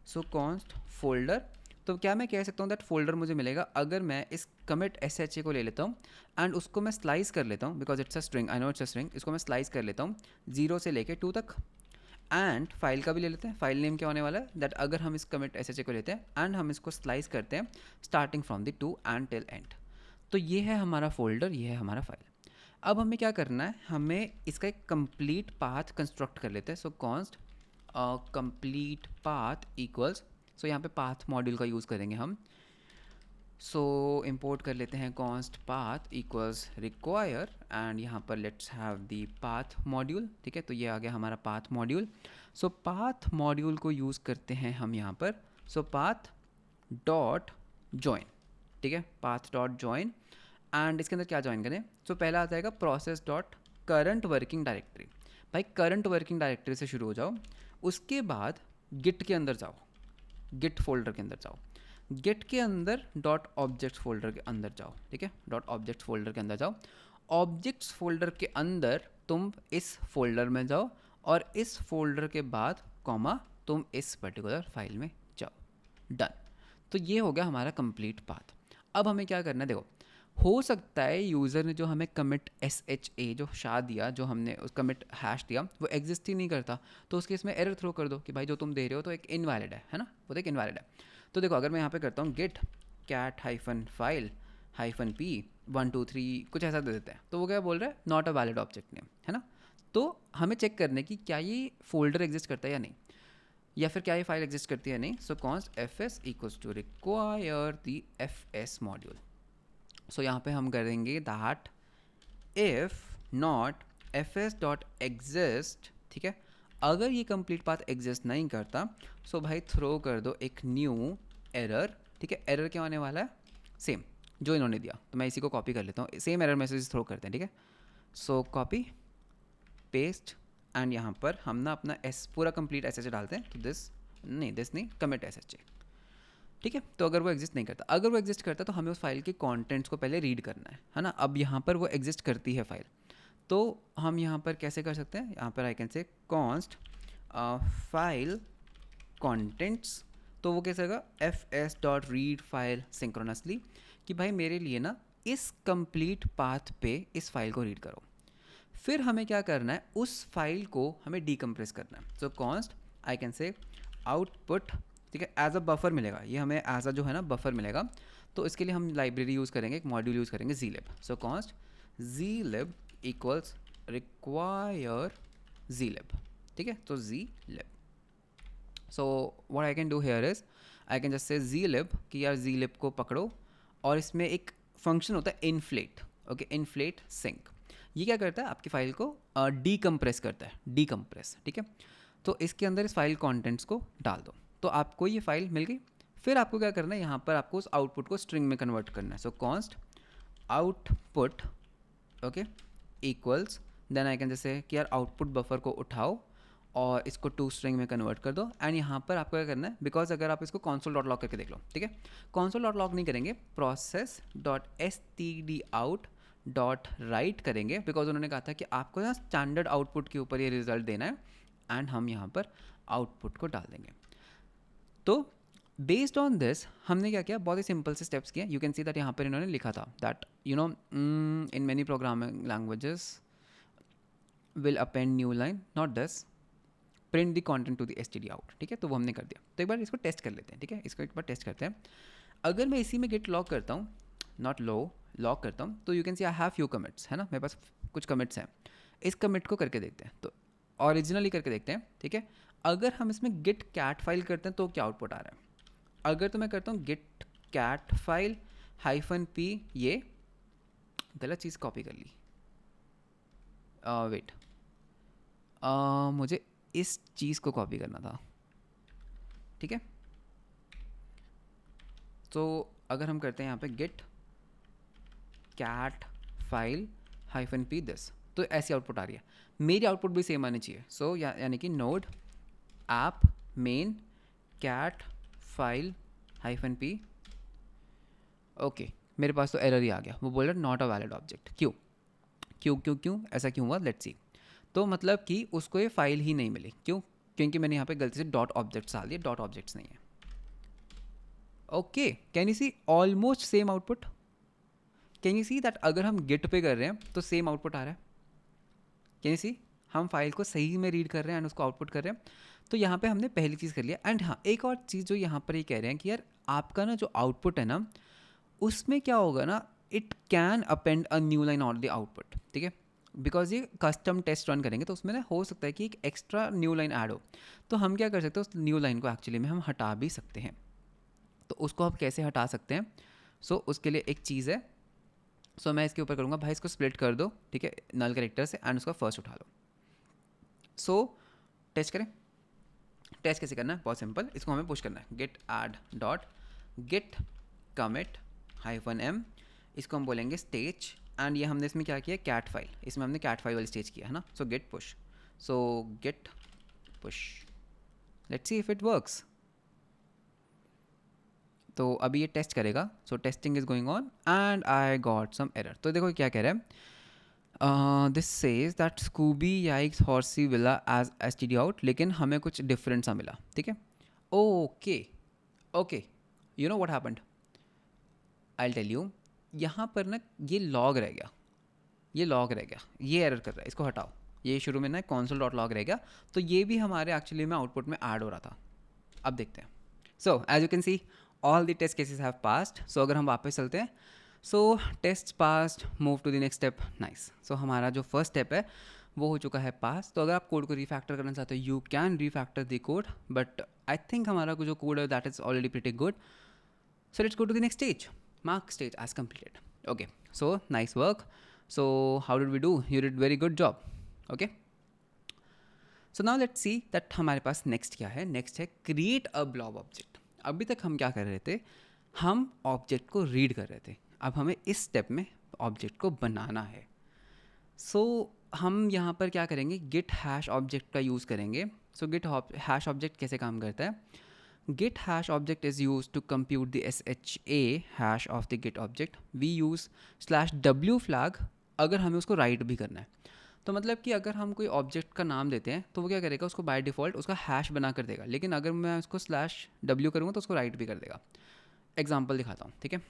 सो कॉन्स्ट फोल्डर। तो क्या मैं कह सकता हूँ दैट फोल्डर मुझे मिलेगा अगर मैं इस कमिट SHA को ले लेता हूँ एंड उसको मैं स्लाइस कर लेता हूँ, because it's a string, I know it's a string, इसको मैं स्लाइस कर लेता हूँ 0 से लेके 2 तक। एंड फाइल का भी ले लेते हैं, फाइल नेम क्या होने वाला है, दैट अगर हम इस कमिट SHA को लेते हैं एंड हम इसको स्लाइस करते हैं starting from the 2 and till and. तो ये है हमारा फोल्डर, ये है हमारा फाइल। अब हमें क्या करना है, हमें इसका एक कंप्लीट पाथ कंस्ट्रक्ट कर लेते हैं। So const complete path equals, so यहाँ पे पाथ मॉड्यूल का यूज़ करेंगे हम। सो इंपोर्ट कर लेते हैं const path equals require and यहाँ पर let's have the path module, ठीक है। तो ये आ गया हमारा पाथ मॉड्यूल। सो पाथ मॉड्यूल को यूज़ करते हैं हम यहाँ पर। सो पाथ डॉट जॉइन, ठीक है, पाथ डॉट जॉइन एंड इसके अंदर क्या ज्वाइन करें। सो पहला आ जाएगा process dot current working directory. भाई करंट वर्किंग डायरेक्टरी से शुरू हो जाओ, उसके बाद गिट के अंदर जाओ, गिट फोल्डर के अंदर जाओ, गिट के अंदर डॉट ऑब्जेक्ट्स फोल्डर के अंदर जाओ, ठीक है, डॉट ऑब्जेक्ट्स फोल्डर के अंदर जाओ। ऑब्जेक्ट्स फोल्डर के अंदर तुम इस फोल्डर में जाओ और इस फोल्डर के बाद कॉमा तुम इस पर्टिकुलर फाइल में जाओ, डन। तो ये हो गया हमारा कंप्लीट पाथ। अब हमें क्या करना है, देखो हो सकता है यूज़र ने जो हमें कमिट SHA जो SHA दिया, जो हमने उस कमिट हैश दिया वो एग्जिस्ट ही नहीं करता, तो उसके इसमें एरर थ्रो कर दो कि भाई जो तुम दे रहे हो तो एक इनवैलिड है ना, वो तो एक इनवैलिड है। तो देखो अगर मैं यहाँ पे करता हूँ गेट कैट -फाइल -p 1 2 3 कुछ ऐसा दे देते हैं, तो वो क्या बोल रहा है, not a valid object name, है ना। तो हमें चेक करने की क्या ये फोल्डर एग्जिस्ट करता है या नहीं। या फिर क्या ये फाइल एग्जिस्ट करती है, नहीं. So const F S equals to require the F S module. So यहाँ पे हम करेंगे that if not F S dot exist. ठीक है, अगर ये कंप्लीट पाथ एग्जिस्ट नहीं करता सो भाई थ्रो कर दो एक न्यू एरर. ठीक है, एरर क्या होने वाला है, सेम जो इन्होंने दिया. तो मैं इसी को कॉपी कर लेता हूँ, सेम एरर मैसेज थ्रो करते हैं. ठीक है, सो कॉपी पेस्ट एंड यहाँ पर हम ना अपना एस पूरा कंप्लीट एस एच डालते हैं. तो दिस नहीं कमिट एस एच. ठीक है, तो अगर वो एग्जिस्ट नहीं करता, अगर वो एग्जिस्ट करता तो हमें उस फाइल के कंटेंट्स को पहले रीड करना है ना. अब यहाँ पर वो एग्जिस्ट करती है फाइल, तो हम यहाँ पर कैसे कर सकते हैं, यहाँ पर I can say const file contents. तो वो कैसे होगा, F S dot read file synchronously, कि भाई मेरे लिए ना इस कंप्लीट पाथ पे इस फाइल को रीड करो. फिर हमें क्या करना है, उस फाइल को हमें डीकम्प्रेस करना है. सो कॉन्स्ट आई कैन से आउटपुट. ठीक है, एज अ बफर मिलेगा, ये हमें एज अ जो है ना बफर मिलेगा. तो इसके लिए हम लाइब्रेरी यूज़ करेंगे, एक मॉड्यूल यूज़ करेंगे zlib. सो const zlib equals require zlib. ठीक है, तो zlib. So what I can do here is I can just से zlib कि यार zlib को पकड़ो, और इसमें एक फंक्शन होता है इन्फ्लेट. Okay, inflate sink. ये क्या करता है, आपकी फाइल को डीकम्प्रेस करता है, डीकम्प्रेस. ठीक है, तो इसके अंदर इस फाइल कंटेंट्स को डाल दो, तो आपको ये फाइल मिल गई. फिर आपको क्या करना है, यहाँ पर आपको उस आउटपुट को स्ट्रिंग में कन्वर्ट करना है. So const output okay equals, then I can जैसे कि यार आउटपुट बफर को उठाओ और इसको टू स्ट्रिंग में कन्वर्ट कर दो. एंड यहाँ पर आपको क्या करना है, बिकॉज अगर आप इसको console डॉट लॉग करके देख लो. ठीक है, console डॉट लॉग नहीं करेंगे, process dot S T D out dot right करेंगे, बिकॉज उन्होंने कहा था कि आपको ना स्टैंडर्ड आउटपुट के ऊपर ये रिजल्ट देना है. एंड हम यहाँ पर आउटपुट को डाल देंगे. तो बेस्ड ऑन दिस हमने क्या किया, बहुत ही सिंपल से स्टेप्स किए. यू कैन सी दैट यहाँ पर इन्होंने लिखा था that you know in many programming languages will append new line, not this, print the content to the std out. ठीक है, तो वो हमने कर दिया. तो एक बार इसको टेस्ट कर लेते हैं. ठीक है, इसको एक बार टेस्ट करते हैं. अगर मैं इसी में गिट लॉग करता हूँ, नॉट लॉग करता हूँ, तो you can C I have few commits, है ना, मेरे पास कुछ कमिट्स हैं. इस कमिट को करके देखते हैं, तो ओरिजिनली करके देखते हैं. ठीक है, अगर हम इसमें गिट कैट फाइल करते हैं तो क्या आउटपुट आ रहा है. अगर तो मैं करता हूँ गिट कैट फाइल -p, ये गलत चीज़ कॉपी कर ली, वेट, मुझे इस चीज़ को कॉपी करना था. ठीक है, तो अगर हम करते हैं यहाँ पे git cat file -p this, तो ऐसी आउटपुट आ रही है. मेरी आउटपुट भी सेम आनी चाहिए. सो यानी कि node app main cat file -p. Okay, मेरे पास तो एरर ही आ गया, वो बोल रहा नॉट अ वैलिड ऑब्जेक्ट. क्यों ऐसा क्यों हुआ, लेट्स सी. तो मतलब कि उसको ये फाइल ही नहीं मिली. क्यों, क्योंकि मैंने यहाँ पे गलती से डॉट ऑब्जेक्ट्स डाल दिए, डॉट ऑब्जेक्ट्स नहीं है. Okay, can you see almost same output. Can you see that अगर हम गिट पे कर रहे हैं तो सेम आउटपुट आ रहा है. कैन यू सी, हम फाइल को सही में रीड कर रहे हैं एंड उसको आउटपुट कर रहे हैं. तो यहाँ पे हमने पहली चीज़ कर लिया. एंड हाँ, एक और चीज़ जो यहाँ पर ये कह रहे हैं कि यार आपका ना जो आउटपुट है ना, उसमें क्या होगा ना, it can append a new line on the output. ठीक है, बिकॉज ये कस्टम टेस्ट रन करेंगे तो उसमें ना हो सकता है कि एक एक्स्ट्रा न्यू लाइन ऐड हो. तो हम क्या कर सकते हैं, उस न्यू लाइन को एक्चुअली में हम हटा भी सकते हैं. तो उसको आप कैसे हटा सकते हैं, उसके लिए एक चीज़ है. मैं इसके ऊपर करूँगा, भाई इसको स्प्लिट कर दो. ठीक है, नल कैरेक्टर से, एंड उसका फर्स्ट उठा लो. टेस्ट करें. टेस्ट कैसे करना है, बहुत सिंपल. इसको हमें पुश करना है, git add dot git commit -m. इसको हम बोलेंगे स्टेज. एंड ये हमने इसमें क्या किया, कैट फाइल, इसमें हमने कैट फाइल वाली स्टेज किया है ना. Git push, git push, let's see if it works. तो अभी ये टेस्ट करेगा. Testing is going on and I got some error. तो देखो क्या कह रहा है, this says that scooby yikes horsey villa as std out, लेकिन हमें कुछ डिफरेंट सा मिला. ठीक है, okay, you know what happened, I will tell you. यहाँ पर ना ये लॉग रह गया, ये एरर कर रहा है, इसको हटाओ. ये शुरू में ना console डॉट लॉग रह गया, तो ये भी हमारे एक्चुअली में आउटपुट में ऐड हो रहा था. अब देखते हैं. As you can see all the test cases have passed. अगर हम वापस चलते हैं, so test passed, move to the next step, nice. So हमारा जो फर्स्ट स्टेप है वो हो चुका है पास। तो अगर आप कोड को रिफैक्टर करना चाहते हो you can refactor the code, but I think हमारा जो कोड है that is already pretty good. So let's go to the next stage. Mark stage as completed. Okay, so nice work. So how did we do? You did very good job. Okay. So now let's see that हमारे पास next क्या है. Next है create a blob object. अभी तक हम क्या कर रहे थे, हम ऑब्जेक्ट को रीड कर रहे थे, अब हमें इस स्टेप में ऑब्जेक्ट को बनाना है। सो हम यहाँ पर क्या करेंगे, गिट हैश ऑब्जेक्ट का यूज़ करेंगे। सो गिट हैश ऑब्जेक्ट कैसे काम करता है, git hash object is used to compute the SHA hash of the git object. We use /w flag अगर हमें उसको राइट भी करना है। तो मतलब कि अगर हम कोई ऑब्जेक्ट का नाम देते हैं तो वो क्या करेगा, उसको बाय डिफ़ॉल्ट उसका हैश बना कर देगा, लेकिन अगर मैं उसको /w करूँगा तो उसको राइट भी कर देगा। एग्जाम्पल दिखाता हूँ, ठीक है।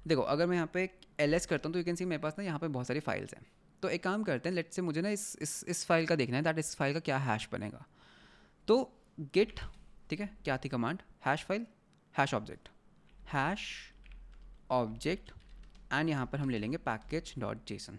देखो अगर मैं यहाँ पे ls करता हूँ तो यू कैन सी मेरे पास ना यहाँ पे बहुत सारी फाइल्स हैं। तो एक काम करते हैं, लेट से मुझे ना इस फाइल का देखना है, दैट इस फाइल का क्या हैश बनेगा। तो गिट, ठीक है, क्या थी command, hash file hash object and यहाँ पर हम ले लेंगे package.json।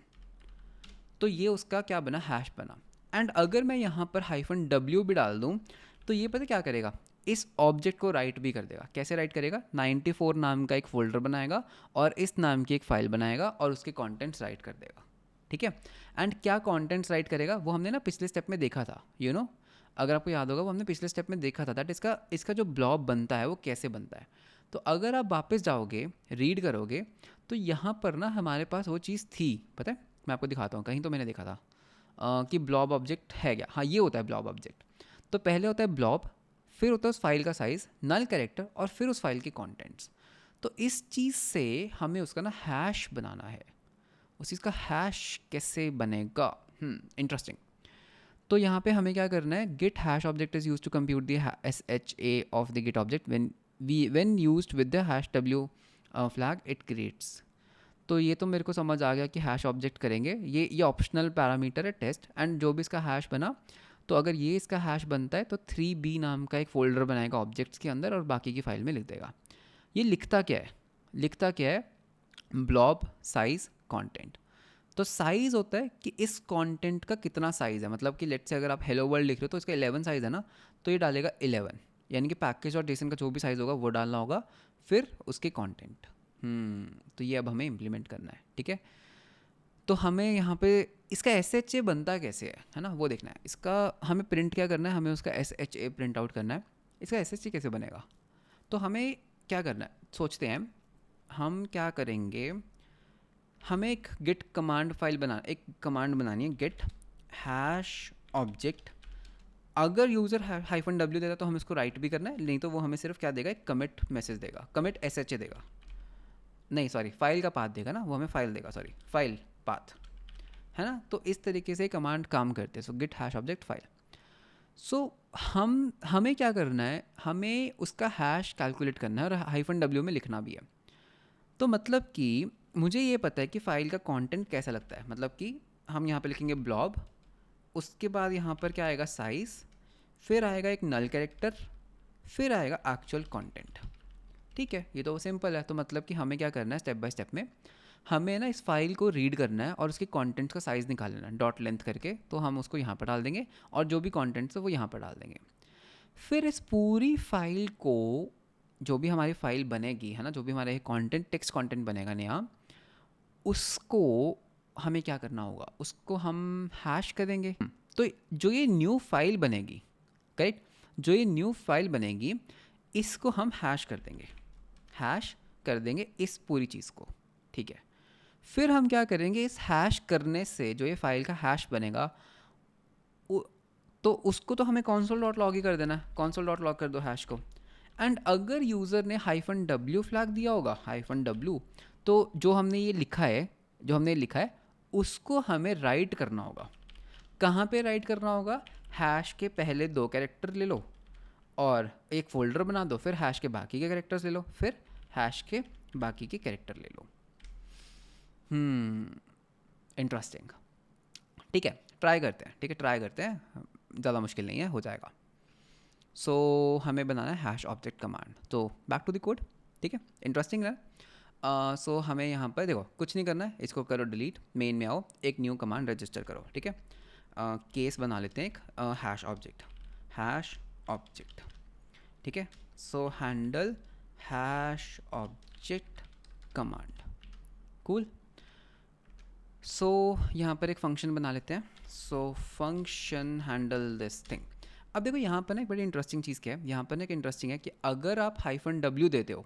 तो ये उसका क्या बना, हैश बना। एंड अगर मैं यहाँ पर -w भी डाल दूँ तो ये पता क्या करेगा, इस ऑब्जेक्ट को राइट भी कर देगा। कैसे राइट करेगा, 94 नाम का एक फोल्डर बनाएगा और इस नाम की एक फ़ाइल बनाएगा और उसके कंटेंट्स राइट कर देगा, ठीक है। एंड क्या कंटेंट्स राइट करेगा वो हमने ना पिछले स्टेप में देखा था, यू नो, अगर आपको याद होगा वो हमने पिछले स्टेप में देखा था दैट इसका जो ब्लॉब बनता है वो कैसे बनता है। तो अगर आप वापस जाओगे रीड करोगे तो यहाँ पर ना हमारे पास वो चीज़ थी, पता है, मैं आपको दिखाता हूँ, कहीं तो मैंने देखा था कि ब्लॉब ऑब्जेक्ट है क्या। हाँ, ये होता है ब्लॉब ऑब्जेक्ट। तो पहले होता है ब्लॉब, फिर होता है उस फाइल का साइज़, नल कैरेक्टर और फिर उस फाइल के कॉन्टेंट्स। तो इस चीज़ से हमें उसका ना हैश बनाना है। उस चीज़ का हैश कैसे बनेगा, इंटरेस्टिंग। तो यहाँ पे हमें क्या करना है, git hash object is use to compute the SHA of the git object when used with the #w flag it creates. तो ये तो मेरे को समझ आ गया कि हैश ऑब्जेक्ट करेंगे, ये ऑप्शनल पैरामीटर है टेस्ट। एंड जो भी इसका हैश बना, तो अगर ये इसका हैश बनता है तो 3b नाम का एक फ़ोल्डर बनाएगा ऑब्जेक्ट्स के अंदर और बाकी की फाइल में लिख देगा। ये लिखता क्या है, ब्लॉब साइज कंटेंट। तो साइज़ होता है कि इस कंटेंट का कितना साइज़ है, मतलब कि लेट से अगर आप हेलो वर्ल्ड लिख रहे हो तो इसका 11 साइज़ है ना, तो ये डालेगा 11, यानी कि पैकेज और जेसन का जो भी साइज़ होगा वो डालना होगा, फिर उसके कंटेंट। तो ये अब हमें इम्प्लीमेंट करना है, ठीक है। तो हमें यहाँ पे इसका SHA बनता कैसे है ना, वो देखना है। इसका हमें प्रिंट क्या करना है, हमें उसका SHA प्रिंट आउट करना है। इसका SHA कैसे बनेगा, तो हमें क्या करना है, सोचते हैं हम क्या करेंगे। हमें एक गिट कमांड फाइल एक कमांड बनानी है, गिट हैश ऑब्जेक्ट। अगर यूज़र -w देता तो हमें इसको राइट भी करना है, नहीं तो वो हमें सिर्फ क्या देगा, एक कमिट मैसेज देगा, कमिट SHA देगा, नहीं सॉरी फाइल का पाथ देगा ना, वो हमें फाइल देगा, सॉरी फाइल पाथ है ना। तो इस तरीके से कमांड काम करते हैं। सो गिट हैश ऑब्जेक्ट फाइल। सो हमें क्या करना है, हमें उसका हैश कैलकुलेट करना है और -w में लिखना भी है। तो मतलब कि मुझे ये पता है कि फ़ाइल का कंटेंट कैसा लगता है, मतलब कि हम यहाँ पे लिखेंगे ब्लॉब, उसके बाद यहाँ पर क्या आएगा, साइज़, फिर आएगा एक नल कैरेक्टर, फिर आएगा एक्चुअल कंटेंट, ठीक है। ये तो सिंपल है। तो मतलब कि हमें क्या करना है, स्टेप बाय स्टेप में हमें ना इस फाइल को रीड करना है और उसके कंटेंट्स का साइज़ निकाल लेना है डॉट लेंथ करके। तो हम उसको यहाँ पर डाल देंगे और जो भी कंटेंट्स है वो यहाँ पर डाल देंगे। फिर इस पूरी फाइल को, जो भी हमारी फाइल बनेगी है ना, जो भी हमारे कंटेंट टेक्स्ट कंटेंट बनेगा नया, उसको हमें क्या करना होगा, उसको हम हैश करेंगे। तो जो ये न्यू फाइल बनेगी, करेक्ट, जो ये न्यू फाइल बनेगी इसको हम हैश कर देंगे इस पूरी चीज़ को, ठीक है। फिर हम क्या करेंगे, इस हैश करने से जो ये फाइल का हैश बनेगा तो उसको तो हमें console.log ही कर देना है, console.log कर दो हैश को। एंड अगर यूज़र ने -w फ्लैग दिया होगा, -w, तो जो हमने लिखा है उसको हमें राइट करना होगा। कहाँ पे राइट करना होगा, हैश के पहले 2 कैरेक्टर ले लो और एक फ़ोल्डर बना दो, फिर हैश के बाकी के कैरेक्टर्स ले लो, फिर हैश के बाकी के कैरेक्टर ले लो। इंटरेस्टिंग, ठीक है, ट्राई करते हैं, ज़्यादा मुश्किल नहीं है, हो जाएगा। सो हमें बनाना है हैश ऑब्जेक्ट कमांड। तो बैक टू द कोड, ठीक है, इंटरेस्टिंग है। सो हमें यहाँ पर देखो कुछ नहीं करना है, इसको करो डिलीट, मेन में आओ, एक न्यू कमांड रजिस्टर करो, ठीक है। केस बना लेते हैं एक हैश ऑब्जेक्ट, ठीक है। So handle hash object command, cool. So यहाँ पर एक फंक्शन बना लेते हैं, so function handle this thing. अब देखो यहाँ पर ना एक बड़ी इंटरेस्टिंग चीज़ क्या है, यहाँ पर ना एक इंटरेस्टिंग है कि अगर आप -w देते हो,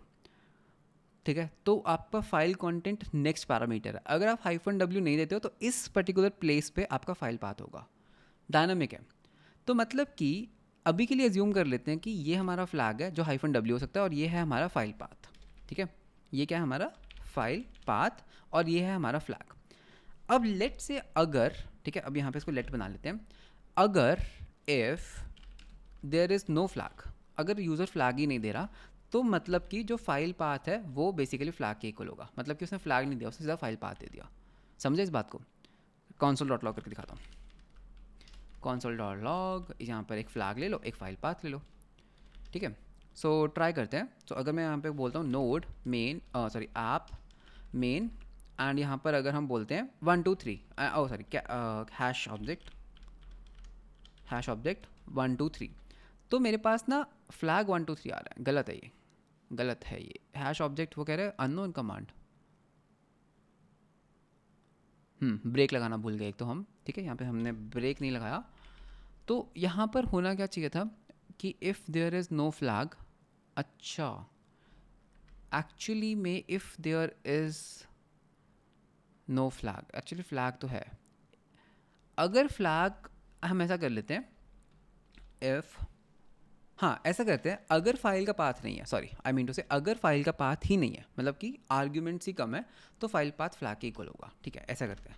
ठीक है, तो आपका फाइल कंटेंट नेक्स्ट पैरामीटर है। अगर आप -w नहीं देते हो तो इस पर्टिकुलर प्लेस पे आपका फाइल पाथ होगा, डायनामिक है। तो मतलब कि अभी के लिए एज्यूम कर लेते हैं कि ये हमारा फ्लैग है जो -w हो सकता है, और ये है हमारा फाइल पाथ, ठीक है। ये क्या है, हमारा फाइल पाथ, और ये है हमारा फ्लैग। अब लेट से अगर, ठीक है, अब यहाँ पे इसको लेट बना लेते हैं, अगर if there is no flag, अगर यूज़र फ्लैग ही नहीं दे रहा, तो मतलब कि जो फाइल पाथ है वो बेसिकली फ्लैग के इक्वल होगा। मतलब कि उसने फ्लैग नहीं दिया, उसने सीधा फाइल पाथ दे दिया। समझे इस बात को? console.log करके दिखाता हूँ। console.log, यहाँ पर एक फ्लैग ले लो, एक फाइल पाथ ले लो, ठीक है। सो ट्राई करते हैं। सो अगर मैं यहाँ पे बोलता हूँ node main app main, and यहाँ पर अगर हम बोलते हैं 1 2 3 हैश ऑब्जेक्ट 1 2 3, तो मेरे पास ना फ्लैग 1 2 3 आ रहा है। गलत है ये, गलत है ये। हैश ऑब्जेक्ट वो कह रहे हैं अननोन कमांड। ब्रेक लगाना भूल गए एक तो हम, ठीक है, यहाँ पे हमने ब्रेक नहीं लगाया। तो यहाँ पर होना क्या चाहिए था कि if there is no flag, अच्छा एक्चुअली में if there is no flag, actually flag तो है। अगर फ्लैग, हम ऐसा कर लेते हैं, इफ़, हाँ ऐसा करते हैं, अगर फाइल का पाथ नहीं है, सॉरी आई मीन टू से अगर फाइल का पाथ ही नहीं है, मतलब कि आर्ग्यूमेंट्स ही कम है, तो फाइल पाथ फ्लैग के इक्वल होगा, ठीक है। ऐसा करते हैं,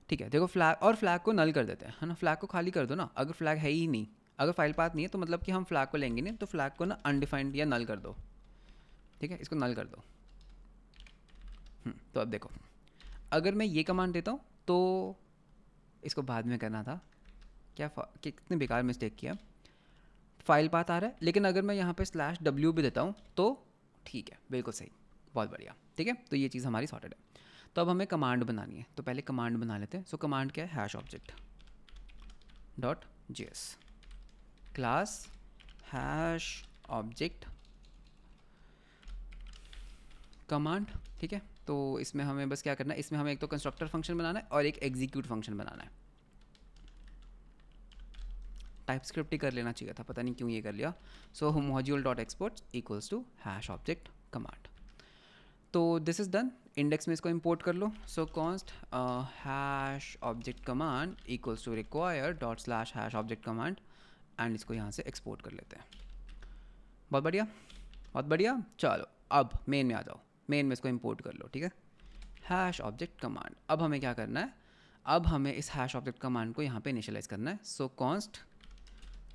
ठीक है। देखो फ्लैग, और फ्लैग को नल कर देते हैं, है ना, फ्लैग को खाली कर दो ना। अगर फ्लैग है ही नहीं, अगर फाइल पाथ नहीं है, तो मतलब कि हम फ्लैग को लेंगे नहीं, तो फ्लैग को ना अनडिफाइंड या नल कर दो, ठीक है, इसको नल कर दो। तो अब देखो, अगर मैं ये कमांड देता हूँ तो इसको बाद में करना था, कितने बेकार मिस्टेक किया। फाइल पाथ आ रहा है, लेकिन अगर मैं यहाँ पे /w भी देता हूँ तो ठीक है, बिल्कुल सही, बहुत बढ़िया, ठीक है। तो ये चीज़ हमारी सॉर्टेड है। तो अब हमें कमांड बनानी है, तो पहले कमांड बना लेते हैं। सो कमांड क्या है, hash object dot js class hash object command, ठीक है। तो इसमें हमें बस क्या करना है, इसमें हमें एक तो कंस्ट्रक्टर फंक्शन बनाना है और एक एग्जीक्यूट फंक्शन बनाना है। टाइपस्क्रिप्ट ही कर लेना चाहिए था, पता नहीं क्यों ये कर लिया। So module dot export equals to hash object command. तो दिस इज़ डन। इंडेक्स में इसको इंपोर्ट कर लो। So const hash object command equals to require dot slash hash object command, and इसको यहाँ से एक्सपोर्ट कर लेते हैं। बहुत बढ़िया, बहुत बढ़िया। चलो अब मेन में आ जाओ, मेन में इसको इंपोर्ट कर लो, ठीक है। हैश ऑब्जेक्ट कमांड, अब हमें क्या करना है, अब हमें इस हैश ऑब्जेक्ट कमांड को यहाँ पे इनिशियलाइज करना है। So const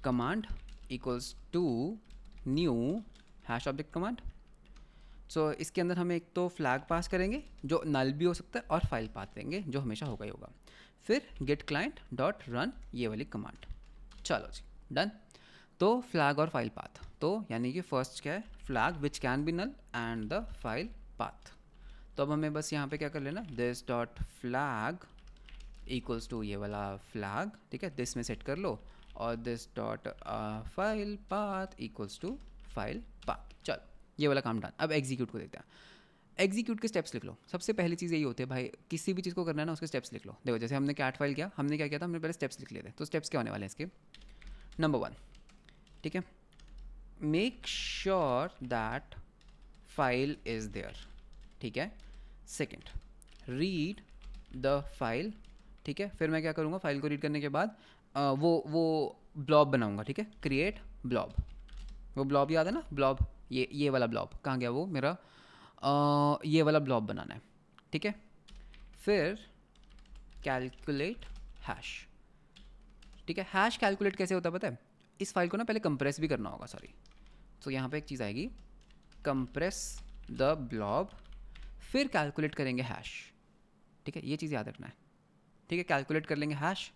command equals to new hash object command. So इसके अंदर हम एक तो फ्लैग पास करेंगे जो नल भी हो सकता है, और फाइल पाथ देंगे जो हमेशा होगा ही होगा। फिर गेट क्लाइंट डॉट रन, ये वाली कमांड। चलो जी डन। तो फ्लैग और फाइल पाथ, तो यानी कि फर्स्ट क्या है, flag which can be null and the file path. तो अब हमें बस यहाँ पे क्या कर लेना, this dot flag equals to ये वाला फ्लैग, ठीक है, दिस में सेट कर लो, और this dot file path equals to file path. चलो ये वाला काम डन। अब एग्जीक्यूट को देखते हैं। एग्जीक्यूट के स्टेप्स लिख लो। सबसे पहली चीज़ यही होती है भाई, किसी भी चीज़ को करना है ना, उसके स्टेप्स लिख लो। देखो जैसे हमने कैट फाइल किया, हमने क्या किया था, हमने पहले स्टेप्स लिख लिए थे। तो स्टेप्स क्या होने वाले हैं इसके, नंबर 1, ठीक है, make sure that file is there, ठीक है। सेकेंड, रीड द फाइल, ठीक है। फिर मैं क्या करूँगा, फाइल को रीड करने के बाद वो ब्लॉब बनाऊँगा, ठीक है, क्रिएट ब्लॉब। वो ब्लॉब याद है ना, ब्लॉब, ये वाला ब्लॉब कहाँ गया वो मेरा, ये वाला ब्लॉब बनाना है, ठीक है। फिर कैलकुलेट हैश, ठीक है। हैश कैलकुलेट कैसे होता है पता है, इस फाइल को ना पहले कंप्रेस भी करना होगा, सॉरी। तो यहाँ पे एक चीज़ आएगी, कंप्रेस द ब्लॉब, फिर कैलकुलेट करेंगे हैश, ठीक है, ये चीज़ याद रखना है, ठीक है। कैलकुलेट कर लेंगे hash.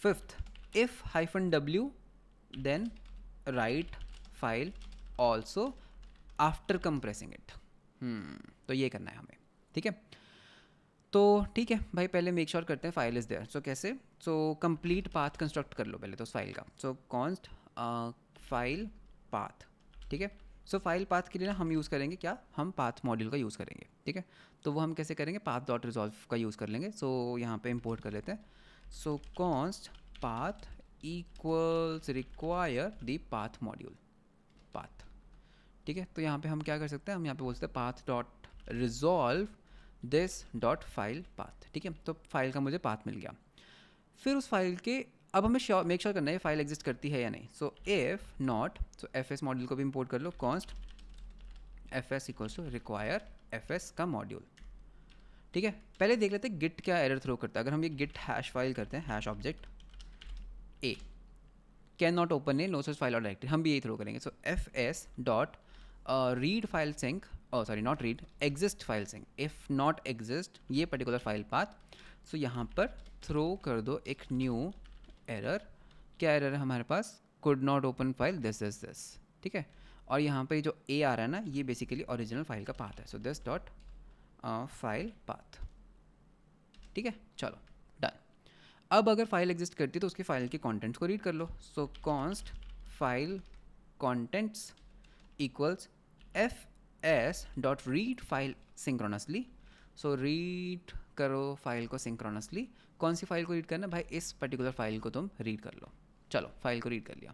Fifth, if -w then write file also after compressing it. तो ये करना है हमें, ठीक है। तो ठीक है भाई, पहले मेक श्योर करते हैं फाइल इज़ देयर। सो कैसे, सो कंप्लीट पाथ कंस्ट्रक्ट कर लो पहले तो उस फाइल का। सो कॉन्स्ट फाइल पाथ, ठीक है। सो फाइल पाथ के लिए ना हम यूज़ करेंगे क्या, हम पाथ मॉड्यूल का यूज़ करेंगे, ठीक है। तो वो हम कैसे करेंगे, पाथ डॉट रिजॉल्व का यूज़ कर लेंगे। सो यहाँ पे इंपोर्ट कर लेते हैं। So const path equals require the path module path, ठीक है। तो यहाँ पे हम क्या कर सकते हैं, हम यहाँ पे बोल सकते हैं path dot resolve this dot file path, ठीक है। तो फाइल का मुझे पाथ मिल गया। फिर उस फाइल के अब हमें मेक श्योर करना है फाइल एग्जिस्ट करती है या नहीं। So if not, so F S module को भी इंपोर्ट कर लो। Const F S equals to require F S का मॉड्यूल, ठीक है। पहले देख लेते हैं गिट क्या एरर थ्रो करता है। अगर हम ये गिट हैश फाइल करते हैं, hash object a can not open a no such file और डायरेक्टरी, हम भी यही थ्रो करेंगे। So F S dot read file sync, sorry not read, exist file sync, if not exist ये particular file path. So यहाँ पर throw कर दो एक न्यू एरर। क्या एरर है हमारे पास, could not open file this, ठीक है। और यहाँ पे जो ए आ रहा है ना, ये बेसिकली ओरिजिनल फाइल का पाथ है। So this dot file path, ठीक है। चलो डन। अब अगर फाइल एग्जिस्ट करती है तो उसकी फाइल के कंटेंट्स को रीड कर लो। So const file contents equals F S dot read file synchronously. So read करो फाइल को सिंक्रोनसली। कौन सी फाइल को रीड करना है भाई, इस पर्टिकुलर फाइल को तुम रीड कर लो। चलो फाइल को रीड कर लिया।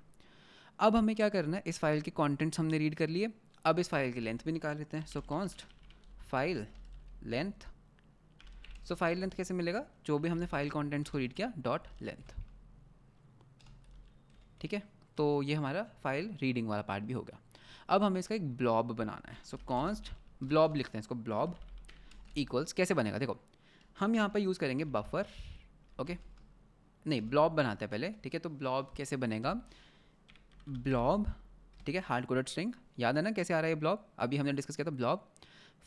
अब हमें क्या करना है, इस फाइल के कंटेंट्स हमने रीड कर लिए। अब इस फाइल की लेंथ भी निकाल लेते हैं। So const file length. So file length कैसे मिलेगा, जो भी हमने फाइल कंटेंट्स को रीड किया डॉट लेंथ, ठीक है। तो ये हमारा फाइल रीडिंग वाला पार्ट भी हो गया। अब हमें इसका एक ब्लॉब बनाना है। सो कॉन्स्ट ब्लॉब लिखते हैं इसको। ब्लॉब इक्वल्स कैसे बनेगा, देखो हम यहाँ पर यूज़ करेंगे बफर, ओके नहीं ब्लॉब बनाते हैं पहले, ठीक है। तो ब्लॉब कैसे बनेगा, ब्लॉब, ठीक है, हार्ड कोडेड स्ट्रिंग, याद है ना कैसे आ रहा है ये ब्लॉब, अभी हमने डिस्कस किया था ब्लॉब।